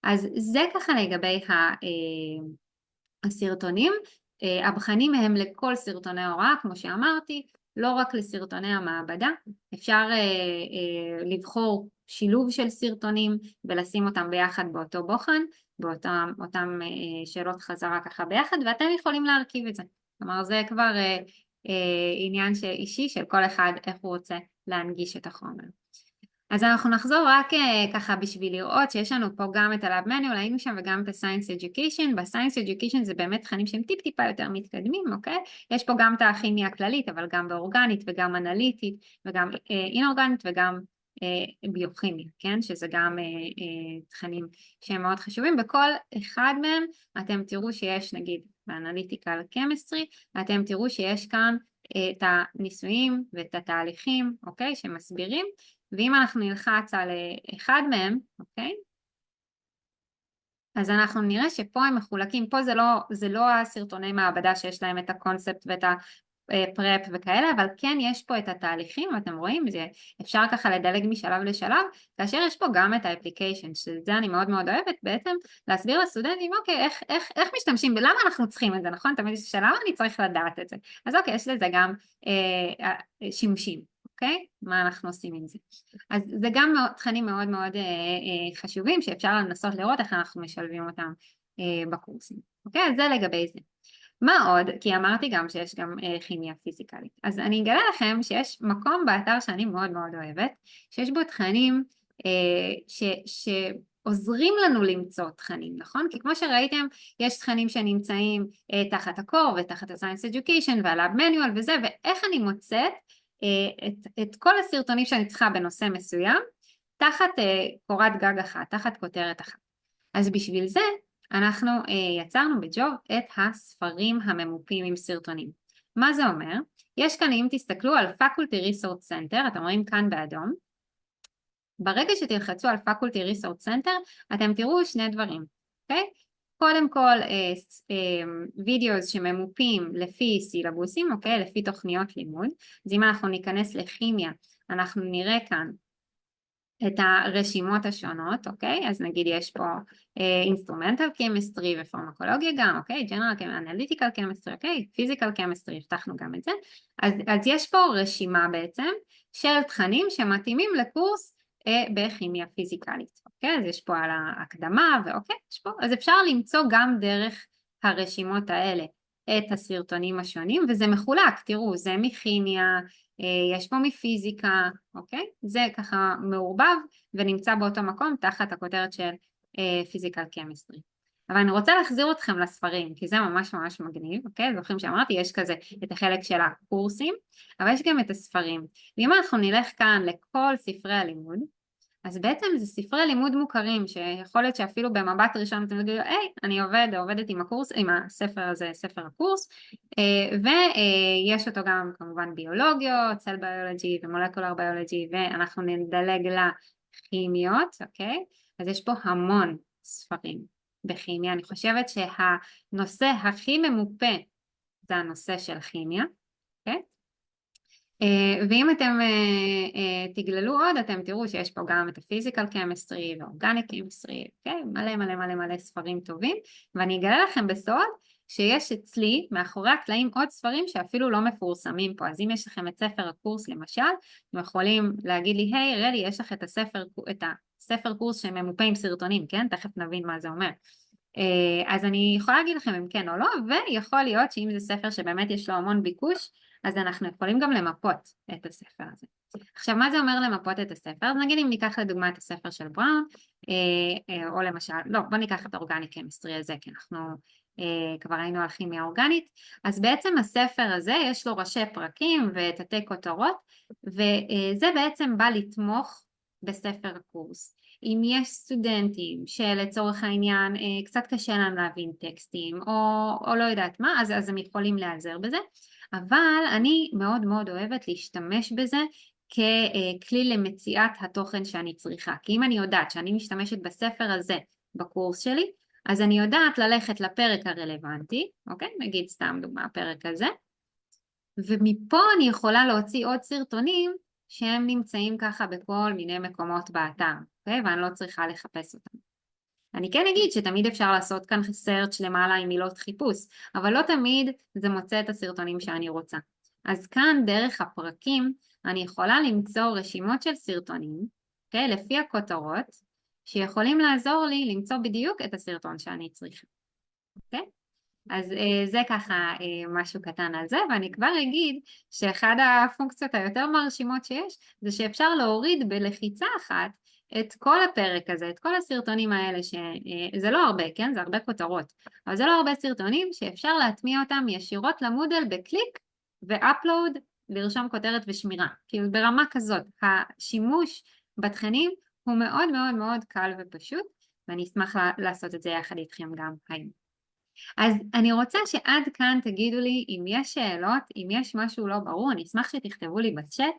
אז זה ככה לגבי הסרטונים, הבחנים הם לכל סרטוני ההוראה, כמו שאמרתי, לא רק לסרטוני המעבדה, אפשר לבחור שילוב של סרטונים ולשים אותם ביחד באותו בוחן, באותם שאלות חזרה ככה ביחד, ואתם יכולים להרכיב את זה. כלומר זה כבר עניין אישי של כל אחד איך הוא רוצה להנגיש את החומר. אז אנחנו נחזור רק ככה בשביל לראות שיש לנו פה גם את ה-Lab Manual, היינו שם וגם את ה-Science Education, ב-Science Education זה באמת תכנים שהם טיפה יותר מתקדמים, אוקיי? יש פה גם את הכימיה הכללית, אבל גם באורגנית וגם אנליטית וגם אינאורגנית וגם ביוכימיה, כן? שזה גם תכנים שהם מאוד חשובים, בכל אחד מהם אתם תראו שיש נגיד באנליטיקל קמיסטרי, אתם תראו שיש כאן את הניסויים ואת התהליכים, אוקיי? שמסבירים, ואם אנחנו נלחץ על אחד מהם, אוקיי? אז אנחנו נראה שפה הם מחולקים, פה זה לא הסרטוני מעבדה שיש להם את הקונספט ואת הפרפ וכאלה, אבל כן יש פה את התהליכים, ואתם רואים, אפשר ככה לדלג משלב לשלב, כאשר יש פה גם את האפליקיישן, שזה אני מאוד מאוד אוהבת, בעצם להסביר לסטודנטים, אוקיי, איך משתמשים, ולמה אנחנו צריכים את זה, נכון? תמיד יש שאלה, אני צריך לדעת את זה. אז אוקיי, יש לזה גם שימושים. אוקיי? מה אנחנו עושים עם זה? אז זה גם תכנים מאוד מאוד חשובים שאפשר לנסות לראות איך אנחנו משלבים אותם בקורסים. אוקיי? אז זה לגבי זה. מה עוד? כי אמרתי גם שיש גם כימיה פיזיקלית. אז אני אגלה לכם שיש מקום באתר שאני מאוד מאוד אוהבת, שיש בו תכנים שעוזרים לנו למצוא תכנים, נכון? כי כמו שראיתם, יש תכנים שנמצאים תחת הקור ותחת ה-Science Education וה-Lab Manual וזה, ואיך אני מוצאת את כל הסרטונים שאני צריכה בנושא מסוים, תחת קורת גג אחת, תחת כותרת אחת. אז בשביל זה אנחנו יצרנו בג'וב את הספרים הממופים עם סרטונים. מה זה אומר? יש כאן, אם תסתכלו על Faculty Resource Center, אתם רואים כאן באדום, ברגע שתלחצו על Faculty Resource Center, אתם תראו שני דברים, אוקיי? קודם כל וידאו שממופים לפי סילבוסים, אוקיי? לפי תוכניות לימוד. אז אם אנחנו ניכנס לכימיה, אנחנו נראה כאן את הרשימות השונות, אוקיי? אז נגיד יש פה Instrumental Chemistry ופרמקולוגיה גם, אוקיי? General Analytical Chemistry, אוקיי? Physical Chemistry, הבטחנו גם את זה. אז יש פה רשימה בעצם של תכנים שמתאימים לקורס בכימיה פיזיקלית, אוקיי? אז יש פה על ההקדמה ואוקיי, יש פה, אז אפשר למצוא גם דרך הרשימות האלה את הסרטונים השונים, וזה מחולק, תראו, זה מכימיה, יש פה מפיזיקה, אוקיי? זה ככה מעורבב ונמצא באותו מקום תחת הכותרת של פיזיקל קמיסטרי. אבל אני רוצה להחזיר אתכם לספרים, כי זה ממש ממש מגניב, אוקיי? זוכרים שאמרתי, יש כזה את החלק של הקורסים, אבל יש גם את הספרים. ואם אנחנו נלך כאן לכל ספרי הלימוד, אז בעצם זה ספרי לימוד מוכרים, שיכול להיות שאפילו במבט ראשון אתם תגידו, היי, אני עובדת עם הקורס, עם הספר הזה, ספר הקורס, ויש אותו גם כמובן ביולוגיות, סל ביולוגי ומולקולר ביולוגי, ואנחנו נדלג לכימיות, אוקיי? אז יש פה המון ספרים בכימיה, אני חושבת שהנושא הכי ממופה זה הנושא של כימיה, אוקיי? ואם אתם תגללו עוד, אתם תראו שיש פה גם את הפיזיקל קמיסטרי ואורגניק קמיסטרי, אוקיי? מלא מלא מלא מלא ספרים טובים, ואני אגלה לכם בסוד שיש אצלי מאחורי הקלעים עוד ספרים שאפילו לא מפורסמים פה, אז אם יש לכם את ספר הקורס למשל, אתם יכולים להגיד לי, היי רלי, יש לך את הספר קורס שממופה עם סרטונים, כן? תכף נבין מה זה אומר. אז אני יכולה להגיד לכם אם כן או לא, ויכול להיות שאם זה ספר שבאמת יש לו המון ביקוש, אז אנחנו יכולים גם למפות את הספר הזה. עכשיו, מה זה אומר למפות את הספר? אז נגיד אם ניקח לדוגמה את הספר של בראון, או למשל, לא, בוא ניקח את האורגניק קמיסטרי הזה, כי אנחנו כבר היינו על כימיה אורגנית, אז בעצם הספר הזה יש לו ראשי פרקים ותתי כותרות, וזה בעצם בא לתמוך בספר הקורס. אם יש סטודנטים שלצורך העניין קצת קשה להם להבין טקסטים, או לא יודעת מה, אז הם יכולים להיעזר בזה, אבל אני מאוד מאוד אוהבת להשתמש בזה ככלי למציאת התוכן שאני צריכה, כי אם אני יודעת שאני משתמשת בספר הזה בקורס שלי, אז אני יודעת ללכת לפרק הרלוונטי, אוקיי? נגיד סתם דוגמה, הפרק הזה, ומפה אני יכולה להוציא עוד סרטונים שהם נמצאים ככה בכל מיני מקומות באתר, אוקיי? ואני לא צריכה לחפש אותם. אני כן אגיד שתמיד אפשר לעשות כאן search למעלה עם מילות חיפוש, אבל לא תמיד זה מוצא את הסרטונים שאני רוצה. אז כאן דרך הפרקים אני יכולה למצוא רשימות של סרטונים, אוקיי? לפי הכותרות, שיכולים לעזור לי למצוא בדיוק את הסרטון שאני צריכה, אוקיי? אז זה ככה משהו קטן על זה, ואני כבר אגיד שאחד הפונקציות היותר מרשימות שיש, זה שאפשר להוריד בלחיצה אחת את כל הפרק הזה, את כל הסרטונים האלה, שזה לא הרבה, כן? זה הרבה כותרות, אבל זה לא הרבה סרטונים שאפשר להטמיע אותם ישירות למודל בקליק ואפלוד, לרשום כותרת ושמירה. כאילו ברמה כזאת, השימוש בתכנים הוא מאוד מאוד מאוד קל ופשוט, ואני אשמח לעשות את זה יחד איתכם גם היום. אז אני רוצה שעד כאן תגידו לי אם יש שאלות, אם יש משהו לא ברור, אני אשמח שתכתבו לי בצ'אט,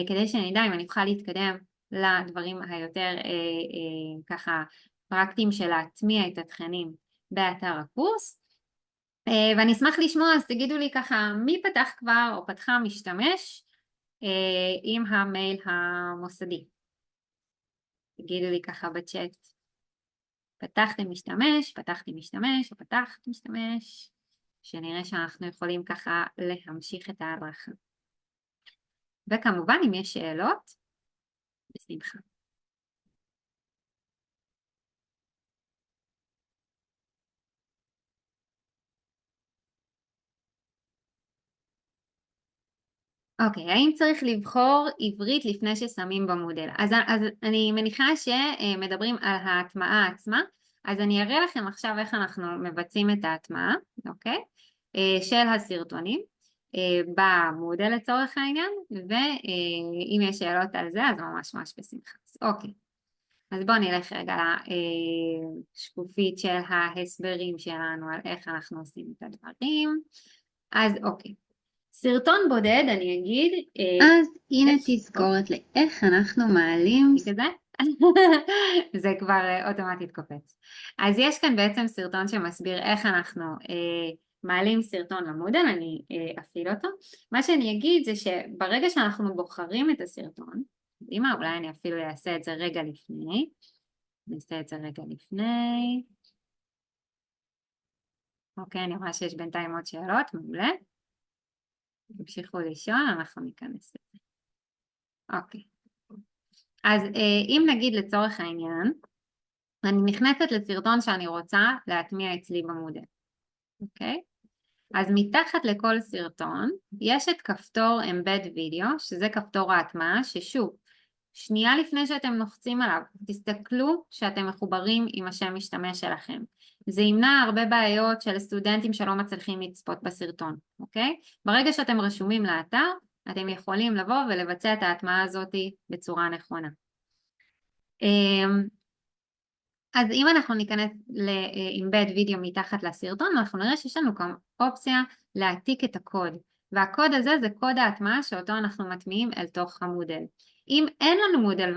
כדי שאני אדע אם אני אוכל להתקדם לדברים היותר ככה פרקטיים של להטמיע את התכנים באתר הקורס, ואני אשמח לשמוע, אז תגידו לי ככה מי פתח כבר או פתחה משתמש עם המייל המוסדי, תגידו לי ככה בצ'אט. פתחתם משתמש, פתחתי משתמש, או פתחת משתמש, שנראה שאנחנו יכולים ככה להמשיך את ההדרכה. וכמובן, אם יש שאלות, בשמחה. אוקיי, האם צריך לבחור עברית לפני ששמים במודל? אז אני מניחה שמדברים על ההטמעה עצמה, אז אני אראה לכם עכשיו איך אנחנו מבצעים את ההטמעה, אוקיי? של הסרטונים במודל לצורך העניין, ואם יש שאלות על זה, אז ממש ממש בשמחה. אוקיי, אז בואו נלך רגע לשקופית של ההסברים שלנו על איך אנחנו עושים את הדברים. אז אוקיי. סרטון בודד, אני אגיד, אז הנה תזכורת לאיך אנחנו מעלים, כזה? זה כבר אוטומטית קופץ. אז יש כאן בעצם סרטון שמסביר איך אנחנו מעלים סרטון למודל, אני אפעיל אותו. מה שאני אגיד זה שברגע שאנחנו בוחרים את הסרטון, אמא, אולי אני אפילו אעשה את זה רגע לפני, נעשה את זה רגע לפני. אוקיי, אני רואה שיש בינתיים עוד שאלות, מעולה. תמשיכו לישון, אנחנו ניכנס לזה. אוקיי. אז אם נגיד לצורך העניין, אני נכנסת לסרטון שאני רוצה להטמיע אצלי במודל. אוקיי? אז מתחת לכל סרטון יש את כפתור Embed Video, שזה כפתור ההטמעה, ששוב, שנייה לפני שאתם לוחצים עליו, תסתכלו שאתם מחוברים עם השם משתמש שלכם. זה ימנע הרבה בעיות של סטודנטים שלא מצליחים לצפות בסרטון, אוקיי? ברגע שאתם רשומים לאתר, אתם יכולים לבוא ולבצע את ההטמעה הזאת בצורה נכונה. אז אם אנחנו ניכנס ל-embed וידאו מתחת לסרטון, אנחנו נראה שיש לנו גם אופציה להעתיק את הקוד. והקוד הזה זה קוד ההטמעה שאותו אנחנו מטמיעים אל תוך המודל. אם אין לנו מודל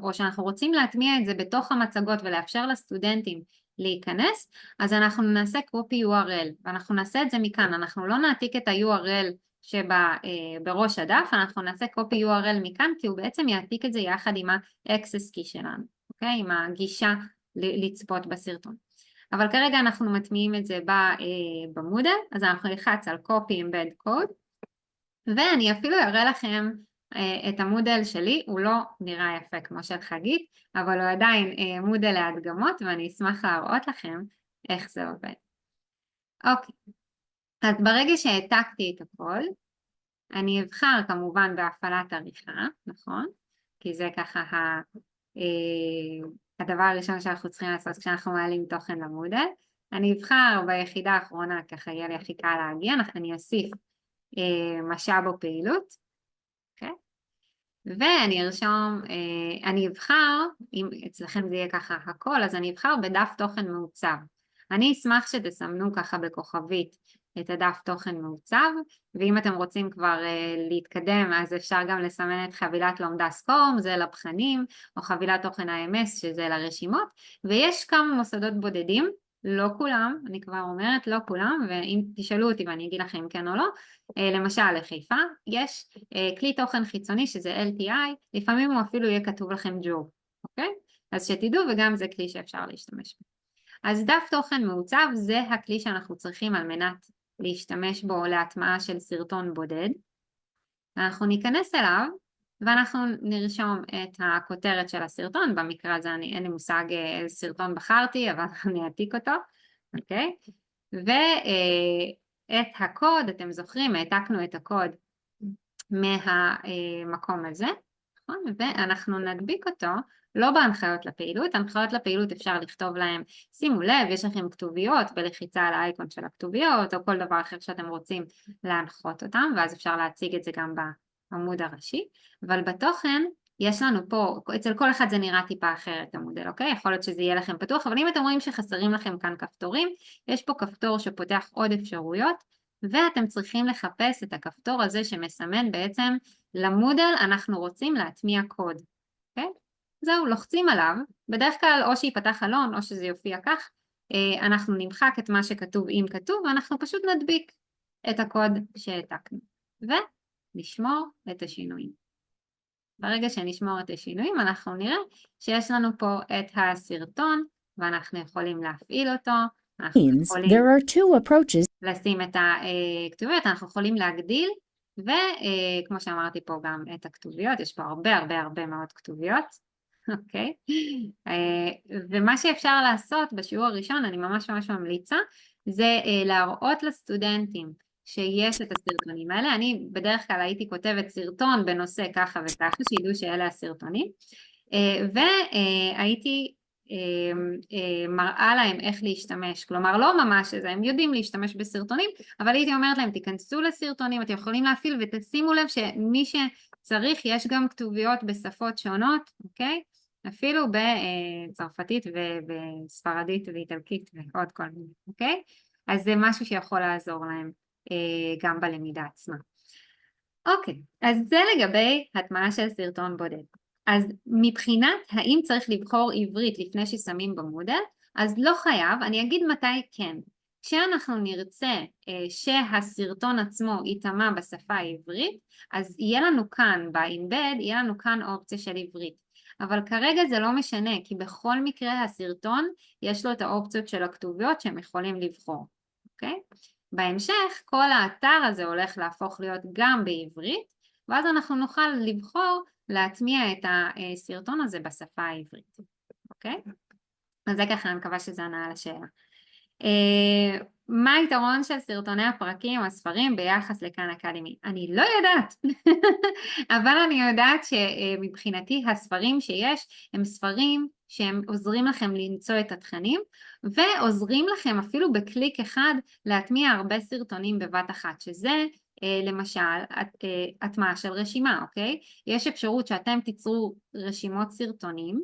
או שאנחנו רוצים להטמיע את זה בתוך המצגות ולאפשר לסטודנטים להיכנס, אז אנחנו נעשה copy URL, ואנחנו נעשה את זה מכאן, אנחנו לא נעתיק את ה-URL שבראש הדף, אנחנו נעשה copy URL מכאן, כי הוא בעצם יעתיק את זה יחד עם ה-access key שלנו, אוקיי? עם הגישה לצפות בסרטון. אבל כרגע אנחנו מטמיעים את זה במודל, אז אנחנו נלחץ על copy embed code, ואני אפילו אראה לכם את המודל שלי, הוא לא נראה יפה כמו של חגית, אבל הוא עדיין מודל להדגמות, ואני אשמח להראות לכם איך זה עובד. אוקיי, אז ברגע שהעתקתי את הכל, אני אבחר כמובן בהפעלת עריכה, נכון? כי זה ככה הדבר הראשון שאנחנו צריכים לעשות כשאנחנו מעלים תוכן למודל. אני אבחר ביחידה האחרונה, ככה יהיה לי הכי קל להגיע, אני אוסיף משאב או פעילות, אוקיי? ואני ארשום, אני אבחר, אם אצלכם זה יהיה ככה הכל, אז אני אבחר בדף תוכן מעוצב. אני אשמח שתסמנו ככה בכוכבית את הדף תוכן מעוצב, ואם אתם רוצים כבר להתקדם, אז אפשר גם לסמן את חבילת לומדה סקורם, זה לבחנים, או חבילת תוכן ה-MS, שזה לרשימות, ויש כמה מוסדות בודדים, לא כולם, אני כבר אומרת, לא כולם, ואם תשאלו אותי ואני אגיד לכם כן או לא, למשל לחיפה, יש כלי תוכן חיצוני שזה LTI, לפעמים הוא אפילו יהיה כתוב לכם ג'וב, אוקיי? אז שתדעו, וגם זה כלי שאפשר להשתמש בו. אז דף תוכן מעוצב זה הכלי שאנחנו צריכים על מנת להשתמש בו להטמעה של סרטון בודד. אנחנו ניכנס אליו ואנחנו נרשום את הכותרת של הסרטון, במקרה הזה אין לי מושג איזה סרטון בחרתי, אבל אני אעתיק אותו, אוקיי? ואת הקוד, אתם זוכרים, העתקנו את הקוד מהמקום הזה, נכון? ואנחנו נדביק אותו לא בהנחיות לפעילות, הנחיות לפעילות אפשר לכתוב להם, שימו לב, יש לכם כתוביות בלחיצה על האייקון של הכתוביות, או כל דבר אחר שאתם רוצים להנחות אותם, ואז אפשר להציג את זה גם בעמוד הראשי, אבל בתוכן יש לנו פה, אצל כל אחד זה נראה טיפה אחרת המודל, אוקיי? יכול להיות שזה יהיה לכם פתוח, אבל אם אתם רואים שחסרים לכם כאן כפתורים, יש פה כפתור שפותח עוד אפשרויות, ואתם צריכים לחפש את הכפתור הזה שמסמן בעצם למודל אנחנו רוצים להטמיע קוד, אוקיי? זהו, לוחצים עליו, בדרך כלל או שיפתח חלון או שזה יופיע כך, אנחנו נמחק את מה שכתוב אם כתוב, ואנחנו פשוט נדביק את הקוד שהעתקנו, ונשמור את השינויים. ברגע שנשמור את השינויים אנחנו נראה שיש לנו פה את הסרטון, ואנחנו יכולים להפעיל אותו, אנחנו יכולים There are two approaches. לשים את הכתוביות, אנחנו יכולים להגדיל, וכמו שאמרתי פה גם את הכתוביות, יש פה הרבה מאוד כתוביות, אוקיי? ומה שאפשר לעשות בשיעור הראשון, אני ממש ממליצה, זה להראות לסטודנטים שיש את הסרטונים האלה. אני בדרך כלל הייתי כותבת סרטון בנושא ככה וככה, שידעו שאלה הסרטונים, והייתי מראה להם איך להשתמש, כלומר לא ממש זה, הם יודעים להשתמש בסרטונים, אבל הייתי אומרת להם תיכנסו לסרטונים, אתם יכולים להפעיל ותשימו לב שמי שצריך יש גם כתוביות בשפות שונות, אוקיי? אפילו בצרפתית ובספרדית ואיטלקית ועוד כל מיני, אוקיי? אז זה משהו שיכול לעזור להם גם בלמידה עצמה. אוקיי, אז זה לגבי הטמעה של סרטון בודד. אז מבחינת האם צריך לבחור עברית לפני ששמים במודל, אז לא חייב, אני אגיד מתי כן. כשאנחנו נרצה שהסרטון עצמו ייטמע בשפה העברית, אז יהיה לנו כאן ב-embed, יהיה לנו כאן אופציה של עברית. אבל כרגע זה לא משנה, כי בכל מקרה הסרטון יש לו את האופציות של הכתוביות שהם יכולים לבחור, אוקיי? בהמשך כל האתר הזה הולך להפוך להיות גם בעברית, ואז אנחנו נוכל לבחור להטמיע את הסרטון הזה בשפה העברית, אוקיי? אז זה ככה, אני מקווה שזה ענה על השאלה. מה היתרון של סרטוני הפרקים, הספרים, ביחס לכאן אקדמי? אני לא יודעת, אבל אני יודעת שמבחינתי הספרים שיש הם ספרים שהם עוזרים לכם למצוא את התכנים, ועוזרים לכם אפילו בקליק אחד להטמיע הרבה סרטונים בבת אחת, שזה למשל הטמעה של רשימה, אוקיי? יש אפשרות שאתם תיצרו רשימות סרטונים,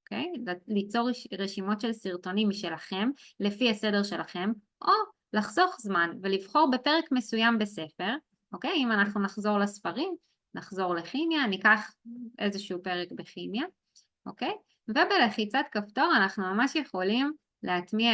אוקיי? ליצור רשימות של סרטונים משלכם, לפי הסדר שלכם, או לחסוך זמן ולבחור בפרק מסוים בספר, אוקיי? אם אנחנו נחזור לספרים, נחזור לכימיה, ניקח איזשהו פרק בכימיה, אוקיי? ובלחיצת כפתור אנחנו ממש יכולים להטמיע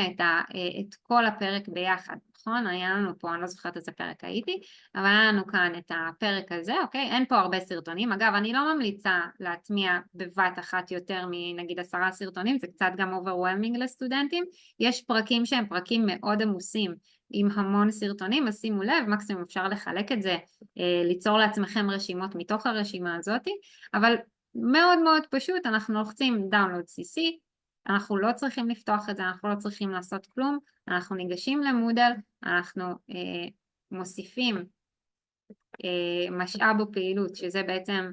את כל הפרק ביחד, נכון? היה לנו פה, אני לא זוכרת איזה פרק הייתי, אבל היה לנו כאן את הפרק הזה, אוקיי? אין פה הרבה סרטונים. אגב, אני לא ממליצה להטמיע בבת אחת יותר מנגיד 10 סרטונים, זה קצת גם overwhelming לסטודנטים. יש פרקים שהם פרקים מאוד עמוסים עם המון סרטונים, אז שימו לב, מקסימום אפשר לחלק את זה, ליצור לעצמכם רשימות מתוך הרשימה הזאת, אבל מאוד מאוד פשוט, אנחנו לוחצים Download CC, אנחנו לא צריכים לפתוח את זה, אנחנו לא צריכים לעשות כלום, אנחנו ניגשים למודל, אנחנו מוסיפים משאב או פעילות, שזה בעצם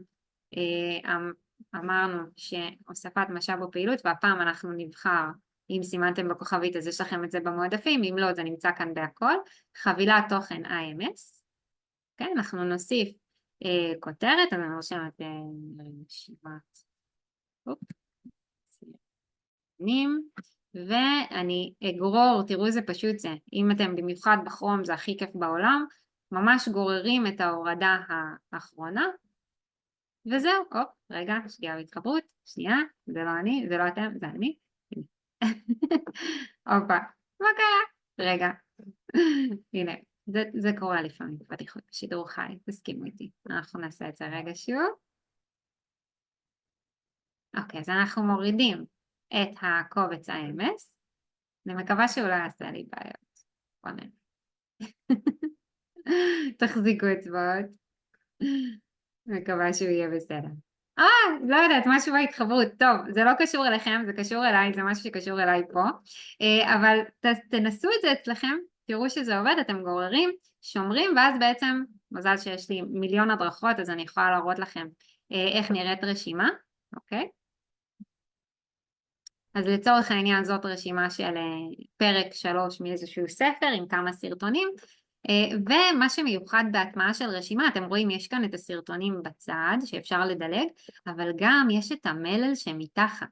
אמרנו שהוספת משאב או פעילות, והפעם אנחנו נבחר, אם סימנתם בכוכבית אז יש לכם את זה במועדפים, אם לא זה נמצא כאן בהכל, חבילת תוכן IMS, okay, אנחנו נוסיף כותרת, אז אני רושמת רשימת, ואני אגרור, תראו איזה פשוט זה, אם אתם במיוחד בכרום זה הכי כיף בעולם, ממש גוררים את ההורדה האחרונה, וזהו, הופ, רגע, שגיאה בהתחברות, שנייה, זה לא אני, זה לא אתם, זה אני, הופה, מה קרה? רגע, הנה, זה קורה לפעמים, פתיחות, שידור חי, תסכימו איתי, אנחנו נעשה את זה רגע שוב, אוקיי, אז אנחנו מורידים את הקובץ IMS, אני מקווה שהוא לא יעשה לי בעיות, בוא נראה, תחזיקו אצבעות, מקווה שהוא יהיה בסדר. לא יודעת, משהו בהתחברות, טוב, זה לא קשור אליכם, זה קשור אליי, זה משהו שקשור אליי פה, אבל תנסו את זה אצלכם, תראו שזה עובד, אתם גוררים, שומרים, ואז בעצם, מזל שיש לי מיליון הדרכות, אז אני יכולה להראות לכם איך נראית רשימה, אוקיי? אז לצורך העניין זאת רשימה של פרק 3 מאיזשהו ספר עם כמה סרטונים, ומה שמיוחד בהטמעה של רשימה, אתם רואים יש כאן את הסרטונים בצד שאפשר לדלג, אבל גם יש את המלל שמתחת,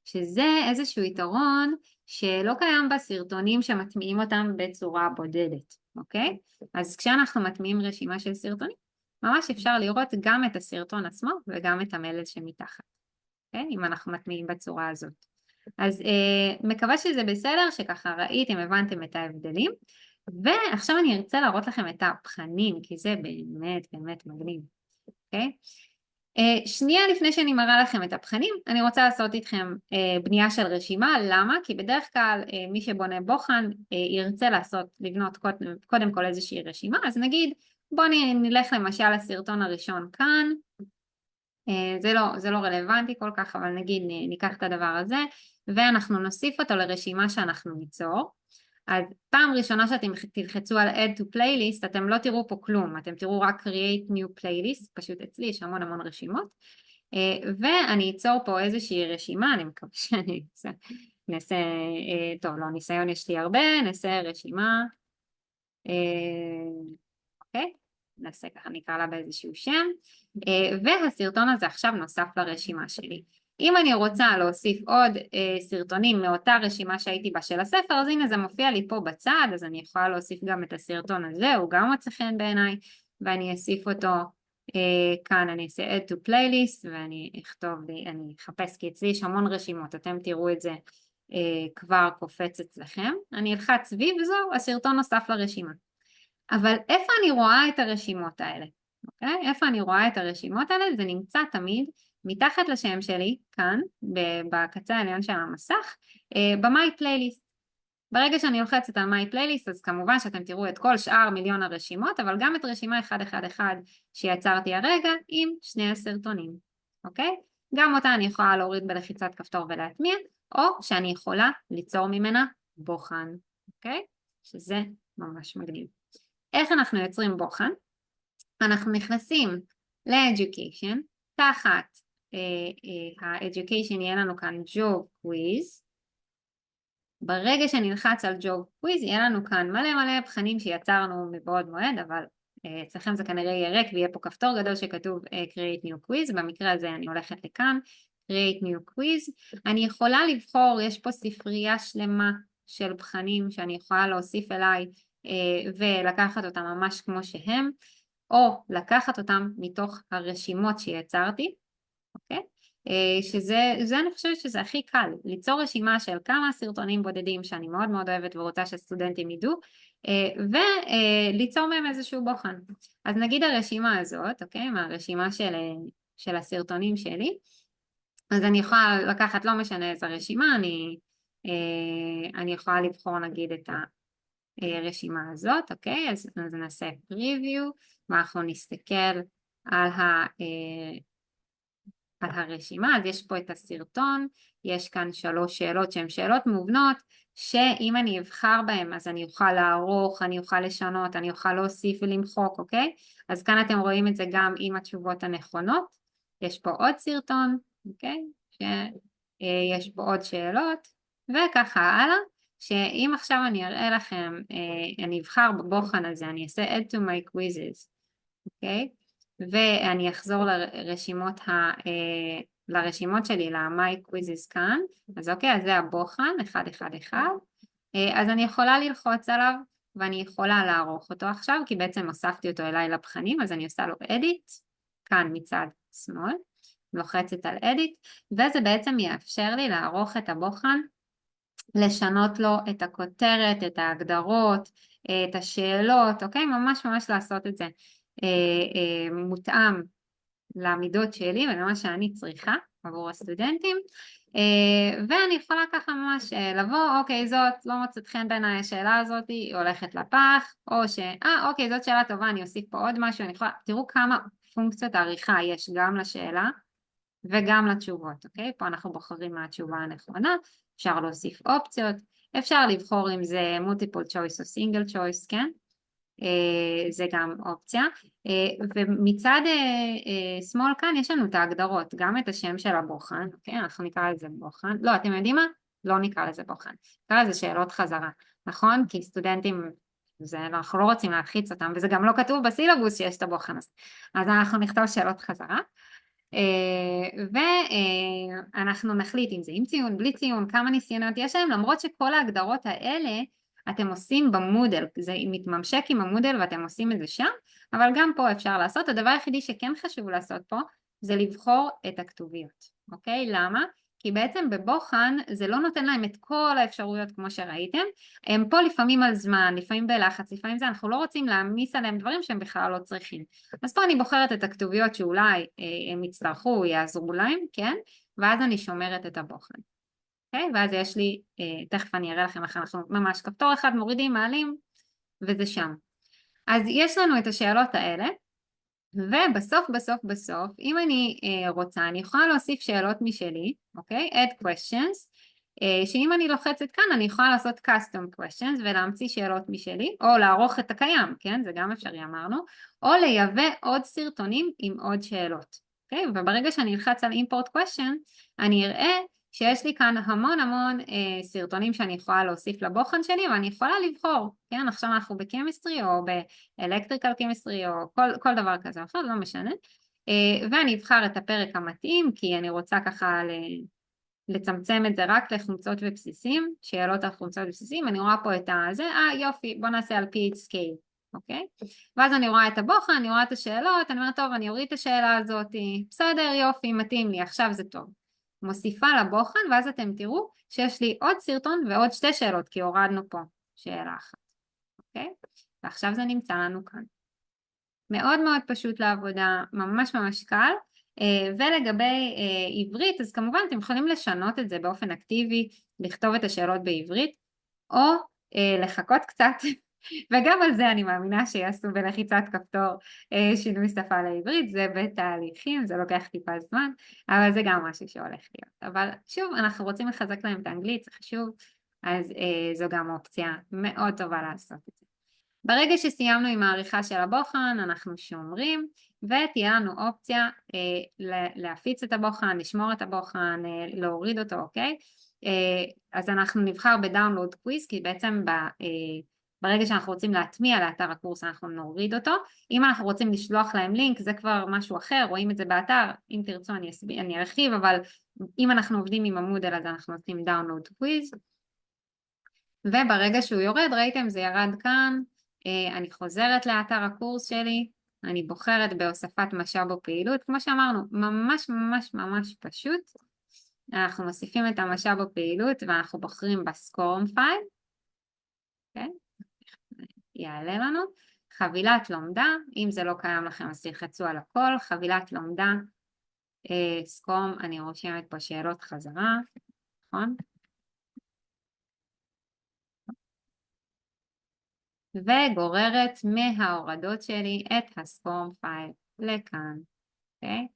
שזה איזשהו יתרון שלא קיים בסרטונים שמטמיעים אותם בצורה בודדת, אוקיי? אז כשאנחנו מטמיעים רשימה של סרטונים, ממש אפשר לראות גם את הסרטון עצמו וגם את המלל שמתחת, אוקיי? אם אנחנו מטמיעים בצורה הזאת. אז מקווה שזה בסדר, שככה ראיתם, הבנתם את ההבדלים, ועכשיו אני ארצה להראות לכם את הבחנים, כי זה באמת באמת מגניב, אוקיי? שנייה לפני שאני מראה לכם את הבחנים, אני רוצה לעשות איתכם בנייה של רשימה, למה? כי בדרך כלל מי שבונה בוחן ירצה לבנות קודם כל איזושהי רשימה, אז נגיד בואו נלך למשל לסרטון הראשון כאן, זה לא רלוונטי כל כך, אבל נגיד ניקח את הדבר הזה, ואנחנו נוסיף אותו לרשימה שאנחנו ניצור. אז פעם ראשונה שאתם תלחצו על Add to Playlist, אתם לא תראו פה כלום, אתם תראו רק Create New Playlist, פשוט אצלי יש המון רשימות, ואני אצור פה איזושהי רשימה, אני מקווה שאני נעשה, טוב לא, ניסיון יש לי הרבה, נעשה רשימה, אוקיי? נעשה ככה, נקרא לה באיזשהו שם, והסרטון הזה עכשיו נוסף לרשימה שלי. אם אני רוצה להוסיף עוד סרטונים מאותה רשימה שהייתי בה של הספר, אז הנה זה מופיע לי פה בצד, אז אני יכולה להוסיף גם את הסרטון הזה, הוא גם מוצא חן בעיניי, ואני אוסיף אותו כאן, אני אעשה add to playlist, ואני אכתוב לי, אני אחפש, כי אצלי יש המון רשימות, אתם תראו את זה כבר קופץ אצלכם, אני אלחץ סביב זו, הסרטון נוסף לרשימה. אבל איפה אני רואה את הרשימות האלה? אוקיי? איפה אני רואה את הרשימות האלה? זה נמצא תמיד מתחת לשם שלי, כאן, בקצה העליון של המסך, ב-My Playlist. ברגע שאני לוחצת על My Playlist, אז כמובן שאתם תראו את כל שאר מיליון הרשימות, אבל גם את רשימה 111 שיצרתי הרגע עם שני הסרטונים, אוקיי? גם אותה אני יכולה להוריד בלחיצת כפתור ולהטמיע, או שאני יכולה ליצור ממנה בוחן. אוקיי? שזה ממש מגניב. איך אנחנו יוצרים בוחן? אנחנו נכנסים ל-Education, תחת ה-Education יהיה לנו כאן Job Quiz. ברגע שנלחץ על Job Quiz יהיה לנו כאן מלא מלא בחנים שיצרנו מבעוד מועד, אבל אצלכם זה כנראה יהיה ריק ויהיה פה כפתור גדול שכתוב Create New Quiz, במקרה הזה אני הולכת לכאן, Create New Quiz. אני יכולה לבחור, יש פה ספרייה שלמה של בחנים שאני יכולה להוסיף אליי ולקחת אותם ממש כמו שהם, או לקחת אותם מתוך הרשימות שיצרתי, אוקיי? שזה אני חושבת שזה הכי קל, ליצור רשימה של כמה סרטונים בודדים שאני מאוד מאוד אוהבת ורוצה שסטודנטים ידעו, וליצור מהם איזשהו בוחן. אז נגיד הרשימה הזאת, אוקיי? מהרשימה של הסרטונים שלי, אז אני יכולה לקחת, לא משנה איזה רשימה, אני יכולה לבחור נגיד את הרשימה הזאת, אוקיי? אז נעשה preview, ואנחנו נסתכל על הרשימה. אז יש פה את הסרטון, יש כאן 3 שאלות שהן שאלות מובנות, שאם אני אבחר בהן אז אני אוכל לערוך, אני אוכל לשנות, אני אוכל להוסיף ולמחוק, אוקיי? אז כאן אתם רואים את זה גם עם התשובות הנכונות. יש פה עוד סרטון, אוקיי? שיש פה עוד שאלות, וככה הלאה, שאם עכשיו אני אראה לכם, אני אבחר בבוחן הזה, אני אעשה add to my quizzes, אוקיי? ואני אחזור לרשימות שלי, ל-my quizzes כאן, אז אוקיי, אז זה הבוחן, 111, אז אני יכולה ללחוץ עליו, ואני יכולה לערוך אותו עכשיו, כי בעצם הוספתי אותו אליי לבחנים, אז אני עושה לו edit, כאן מצד שמאל, לוחצת על edit, וזה בעצם יאפשר לי לערוך את הבוחן, לשנות לו את הכותרת, את ההגדרות, את השאלות, אוקיי? ממש ממש לעשות את זה מותאם למידות שלי ולמה שאני צריכה עבור הסטודנטים, ואני יכולה ככה ממש לבוא, אוקיי, זאת לא מוצאת חן בעיניי השאלה הזאת, היא הולכת לפח, או אוקיי, זאת שאלה טובה, אני אוסיף פה עוד משהו, אני יכולה, תראו כמה פונקציות עריכה יש גם לשאלה וגם לתשובות, אוקיי? פה אנחנו בוחרים מה התשובה הנכונה, אפשר להוסיף אופציות, אפשר לבחור אם זה multiple choice או single choice, כן? זה גם אופציה, ומצד שמאל כאן יש לנו את ההגדרות, גם את השם של הבוחן, אוקיי? אנחנו נקרא לזה בוחן, לא, אתם יודעים מה? לא נקרא לזה בוחן, נקרא לזה שאלות חזרה, נכון? כי סטודנטים, אנחנו לא רוצים להלחיץ אותם, וזה גם לא כתוב בסילבוס שיש את הבוחן הזה, אז אנחנו נכתוב שאלות חזרה, ואנחנו נחליט אם זה עם ציון, בלי ציון, כמה ניסיונות יש להם, למרות שכל ההגדרות האלה אתם עושים במודל, זה מתממשק עם המודל ואתם עושים את זה שם, אבל גם פה אפשר לעשות. הדבר היחידי שכן חשוב לעשות פה זה לבחור את הכתוביות, אוקיי? למה? כי בעצם בבוחן זה לא נותן להם את כל האפשרויות כמו שראיתם, הם פה לפעמים על זמן, לפעמים בלחץ, לפעמים זה, אנחנו לא רוצים להעמיס עליהם דברים שהם בכלל לא צריכים. אז פה אני בוחרת את הכתוביות שאולי הם יצטרכו, יעזרו להם, כן? ואז אני שומרת את הבוחן. אוקיי? ואז יש לי, תכף אני אראה לכם איך אנחנו ממש כפתור אחד מורידים, מעלים, וזה שם. אז יש לנו את השאלות האלה, ובסוף בסוף בסוף, אם אני רוצה, אני יכולה להוסיף שאלות משלי, אוקיי? add questions, שאם אני לוחצת כאן, אני יכולה לעשות custom questions ולהמציא שאלות משלי, או לערוך את הקיים, כן? זה גם אפשרי אמרנו, או לייבא עוד סרטונים עם עוד שאלות, אוקיי? וברגע שאני אלחץ על import question, אני אראה שיש לי כאן המון המון סרטונים שאני יכולה להוסיף לבוחן שלי, ואני יכולה לבחור, כן? עכשיו אנחנו בקמיסטרי או באלקטריקל קמיסטרי או כל דבר כזה אחר, לא משנה, ואני אבחר את הפרק המתאים, כי אני רוצה ככה לצמצם את זה רק לחומצות ובסיסים, שאלות על חומצות ובסיסים, אני רואה פה את זה, יופי, בוא נעשה על pH scale, אוקיי? ואז אני רואה את הבוחן, אני רואה את השאלות, אני אומרת, טוב, אני אוריד את השאלה הזאת, בסדר, יופי, מתאים לי, עכשיו זה טוב. מוסיפה לבוחן, ואז אתם תראו שיש לי עוד סרטון ועוד 2 שאלות, כי הורדנו פה שאלה אחת, אוקיי? ועכשיו זה נמצא לנו כאן. מאוד מאוד פשוט לעבודה, ממש ממש קל, ולגבי עברית, אז כמובן אתם יכולים לשנות את זה באופן אקטיבי, לכתוב את השאלות בעברית, או לחכות קצת, וגם על זה אני מאמינה שיעשו בלחיצת כפתור שינוי שפה לעברית, זה בתהליכים, זה לוקח טיפה זמן, אבל זה גם משהו שהולך להיות. אבל שוב, אנחנו רוצים לחזק להם את האנגלית, זה חשוב, אז זו גם אופציה מאוד טובה לעשות את זה. ברגע שסיימנו עם העריכה של הבוחן, אנחנו שומרים, ותהיה לנו אופציה להפיץ את הבוחן, לשמור את הבוחן, להוריד אותו, אוקיי? אז אנחנו נבחר בדאונלוד קוויז, כי בעצם ברגע שאנחנו רוצים להטמיע לאתר הקורס, אנחנו נוריד אותו. אם אנחנו רוצים לשלוח להם לינק, זה כבר משהו אחר, רואים את זה באתר, אם תרצו אני ארחיב, אבל אם אנחנו עובדים עם המודל, אז אנחנו עושים דאונלוד קוויז. וברגע שהוא יורד, ראיתם, זה ירד כאן, אני חוזרת לאתר הקורס שלי, אני בוחרת בהוספת משאב או פעילות, כמו שאמרנו, ממש ממש ממש פשוט, אנחנו מוסיפים את המשאב או פעילות ואנחנו בוחרים בסקורם פייל, אוקיי? יעלה לנו, חבילת לומדה, אם זה לא קיים לכם אז תלחצו על הכל, חבילת לומדה, סקורם, אני רושמת פה שאלות חזרה, נכון? וגוררת מההורדות שלי את הסקורם פייל לכאן, אוקיי?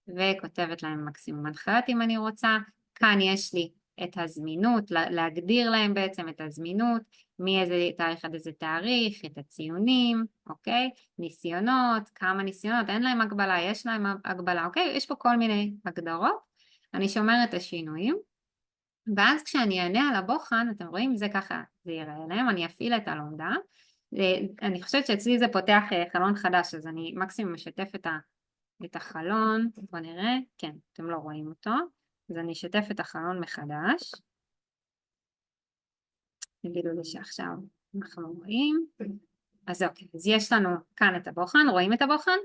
וכותבת להם מקסימום הנחיות אם אני רוצה. כאן יש לי את הזמינות, להגדיר להם בעצם את הזמינות, מאיזה תאריך עד איזה תאריך, את הציונים, אוקיי? ניסיונות, כמה ניסיונות, אין להם הגבלה, יש להם הגבלה, אוקיי? יש פה כל מיני הגדרות, אני שומרת את השינויים, ואז כשאני אענה על הבוחן, אתם רואים, זה ככה, זה יראה להם, אני אפעיל את הלומדה, אני חושבת שאצלי זה פותח חלון חדש, אז אני מקסימום משתף את החלון, בואו נראה, כן, אתם לא רואים אותו, אז אני אשתף את החלון מחדש, נגידו לי שעכשיו אנחנו רואים, אז אוקיי, אז יש לנו כאן את הבוחן, רואים את הבוחן?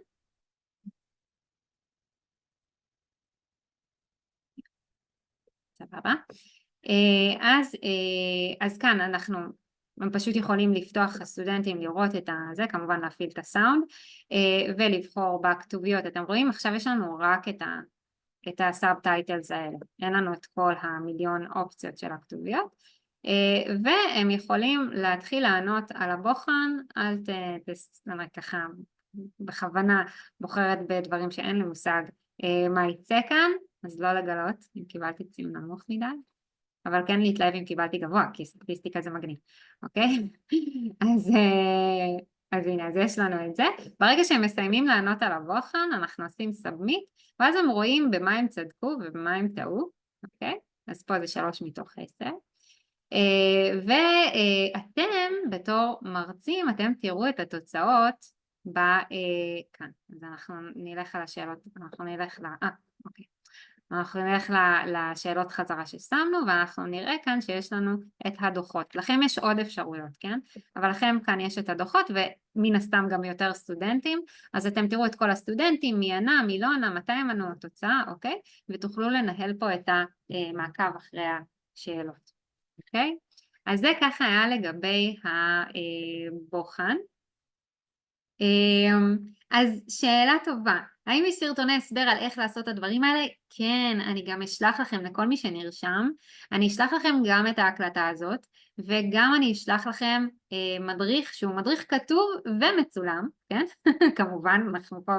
סבבה. אז כאן הם פשוט יכולים לפתוח הסטודנטים לראות את זה, כמובן להפעיל את הסאונד, ולבחור בכתוביות, אתם רואים? עכשיו יש לנו רק את הסאבטייטלס האלה, אין לנו את כל המיליון אופציות של הכתוביות, והם יכולים להתחיל לענות על הבוחן, ככה בכוונה בוחרת בדברים שאין לי מושג מה יצא כאן, אז לא לגלות אם קיבלתי ציון נמוך מדי, אבל כן להתלהב אם קיבלתי גבוה, כי סטטיסטיקה זה מגניב, אוקיי? אז הנה, אז יש לנו את זה. ברגע שהם מסיימים לענות על הבוחן, אנחנו עושים סאבמיט, ואז הם רואים במה הם צדקו ובמה הם טעו, אוקיי? אז פה זה 3 מתוך 10. ואתם בתור מרצים, אתם תראו את התוצאות כאן. אז אנחנו נלך על השאלות, אנחנו נלך לשאלות חזרה ששמנו, ואנחנו נראה כאן שיש לנו את הדוחות. לכם יש עוד אפשרויות, כן? אבל לכם כאן יש את הדוחות, ומן הסתם גם יותר סטודנטים, אז אתם תראו את כל הסטודנטים, מי ענה, מי לא ענה, מתי הם ענו, התוצאה, אוקיי? ותוכלו לנהל פה את המעקב אחרי השאלות, אוקיי? אז זה ככה היה לגבי הבוחן. אז שאלה טובה, האם יש סרטוני הסבר על איך לעשות את הדברים האלה? כן, אני גם אשלח לכם לכל מי שנרשם, אני אשלח לכם גם את ההקלטה הזאת, וגם אני אשלח לכם מדריך שהוא מדריך כתוב ומצולם, כן? כמובן, אנחנו פה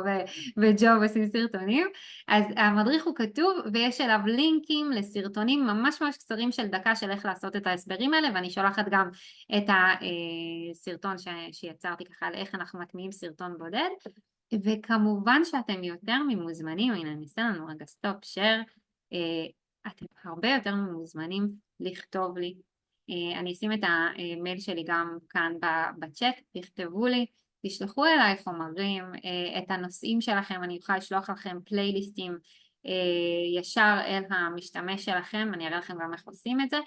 בג'וב עושים סרטונים, אז המדריך הוא כתוב ויש אליו לינקים לסרטונים ממש ממש קצרים של דקה של איך לעשות את ההסברים האלה, ואני שולחת גם את הסרטון שיצרתי ככה על איך אנחנו מטמיעים סרטון בודד, וכמובן שאתם יותר ממוזמנים, הנה אני אעשה לנו רגע סטופ שייר, אתם הרבה יותר ממוזמנים לכתוב לי, אני אשים את המייל שלי גם כאן בצ'אט, תכתבו לי, תשלחו אליי חומרים, את הנושאים שלכם, אני אוכל לשלוח לכם פלייליסטים ישר אל המשתמש שלכם, אני אראה לכם גם איך עושים את זה,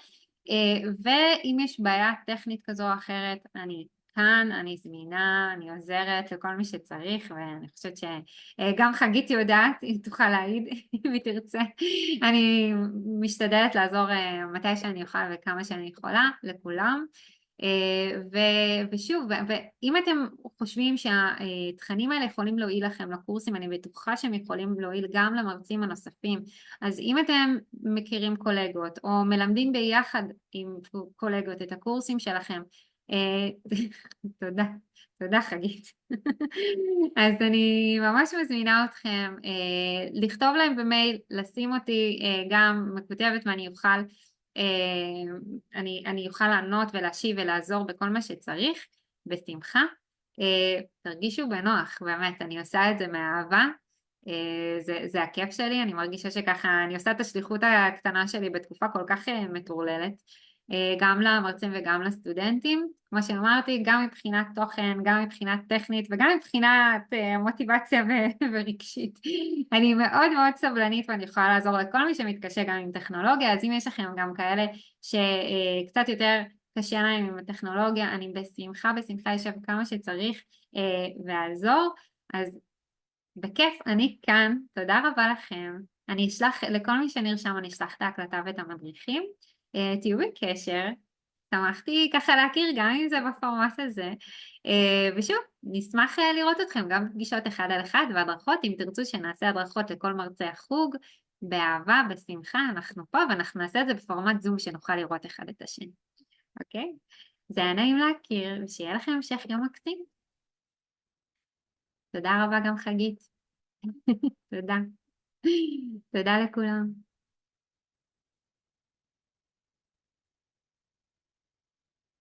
ואם יש בעיה טכנית כזו או אחרת, אני כאן, אני זמינה, אני עוזרת לכל מי שצריך, ואני חושבת שגם חגית יודעת, היא תוכל להעיד אם היא תרצה, אני משתדלת לעזור מתי שאני אוכל וכמה שאני יכולה לכולם, ושוב, ואם אתם חושבים שהתכנים האלה יכולים להועיל לכם לקורסים, אני בטוחה שהם יכולים להועיל גם למרצים הנוספים, אז אם אתם מכירים קולגות או מלמדים ביחד עם קולגות את הקורסים שלכם, תודה חגית. אז אני ממש מזמינה אתכם לכתוב להם במייל, לשים אותי גם מקוטבת ואני אוכל אני אוכל לענות ולהשיב ולעזור בכל מה שצריך, בשמחה. תרגישו בנוח, באמת, אני עושה את זה מאהבה, זה הכיף שלי, אני מרגישה שככה אני עושה את השליחות הקטנה שלי בתקופה כל כך מטורללת, גם למרצים וגם לסטודנטים, כמו שאמרתי, גם מבחינת תוכן, גם מבחינת טכנית וגם מבחינת מוטיבציה ורגשית. אני מאוד מאוד סבלנית ואני יכולה לעזור לכל מי שמתקשה גם עם טכנולוגיה, אז אם יש לכם גם כאלה שקצת יותר קשה להם עם הטכנולוגיה, אני בשמחה יושב כמה שצריך ואעזור, אז בכיף, אני כאן, תודה רבה לכם, אני אשלח, לכל מי שנרשם אני אשלח את ההקלטה ואת המדריכים, תהיו בקשר, שמחתי ככה להכיר גם אם זה בפורמט הזה, ושוב, נשמח לראות אתכם גם בפגישות 1 על 1 והדרכות, אם תרצו שנעשה הדרכות לכל מרצי החוג, באהבה, בשמחה, אנחנו פה ואנחנו נעשה את זה בפורמט זום שנוכל לראות אחד את השני, אוקיי? זה היה נעים להכיר, ושיהיה לכם המשך יום מקסים. תודה רבה גם חגית. תודה. תודה לכולם.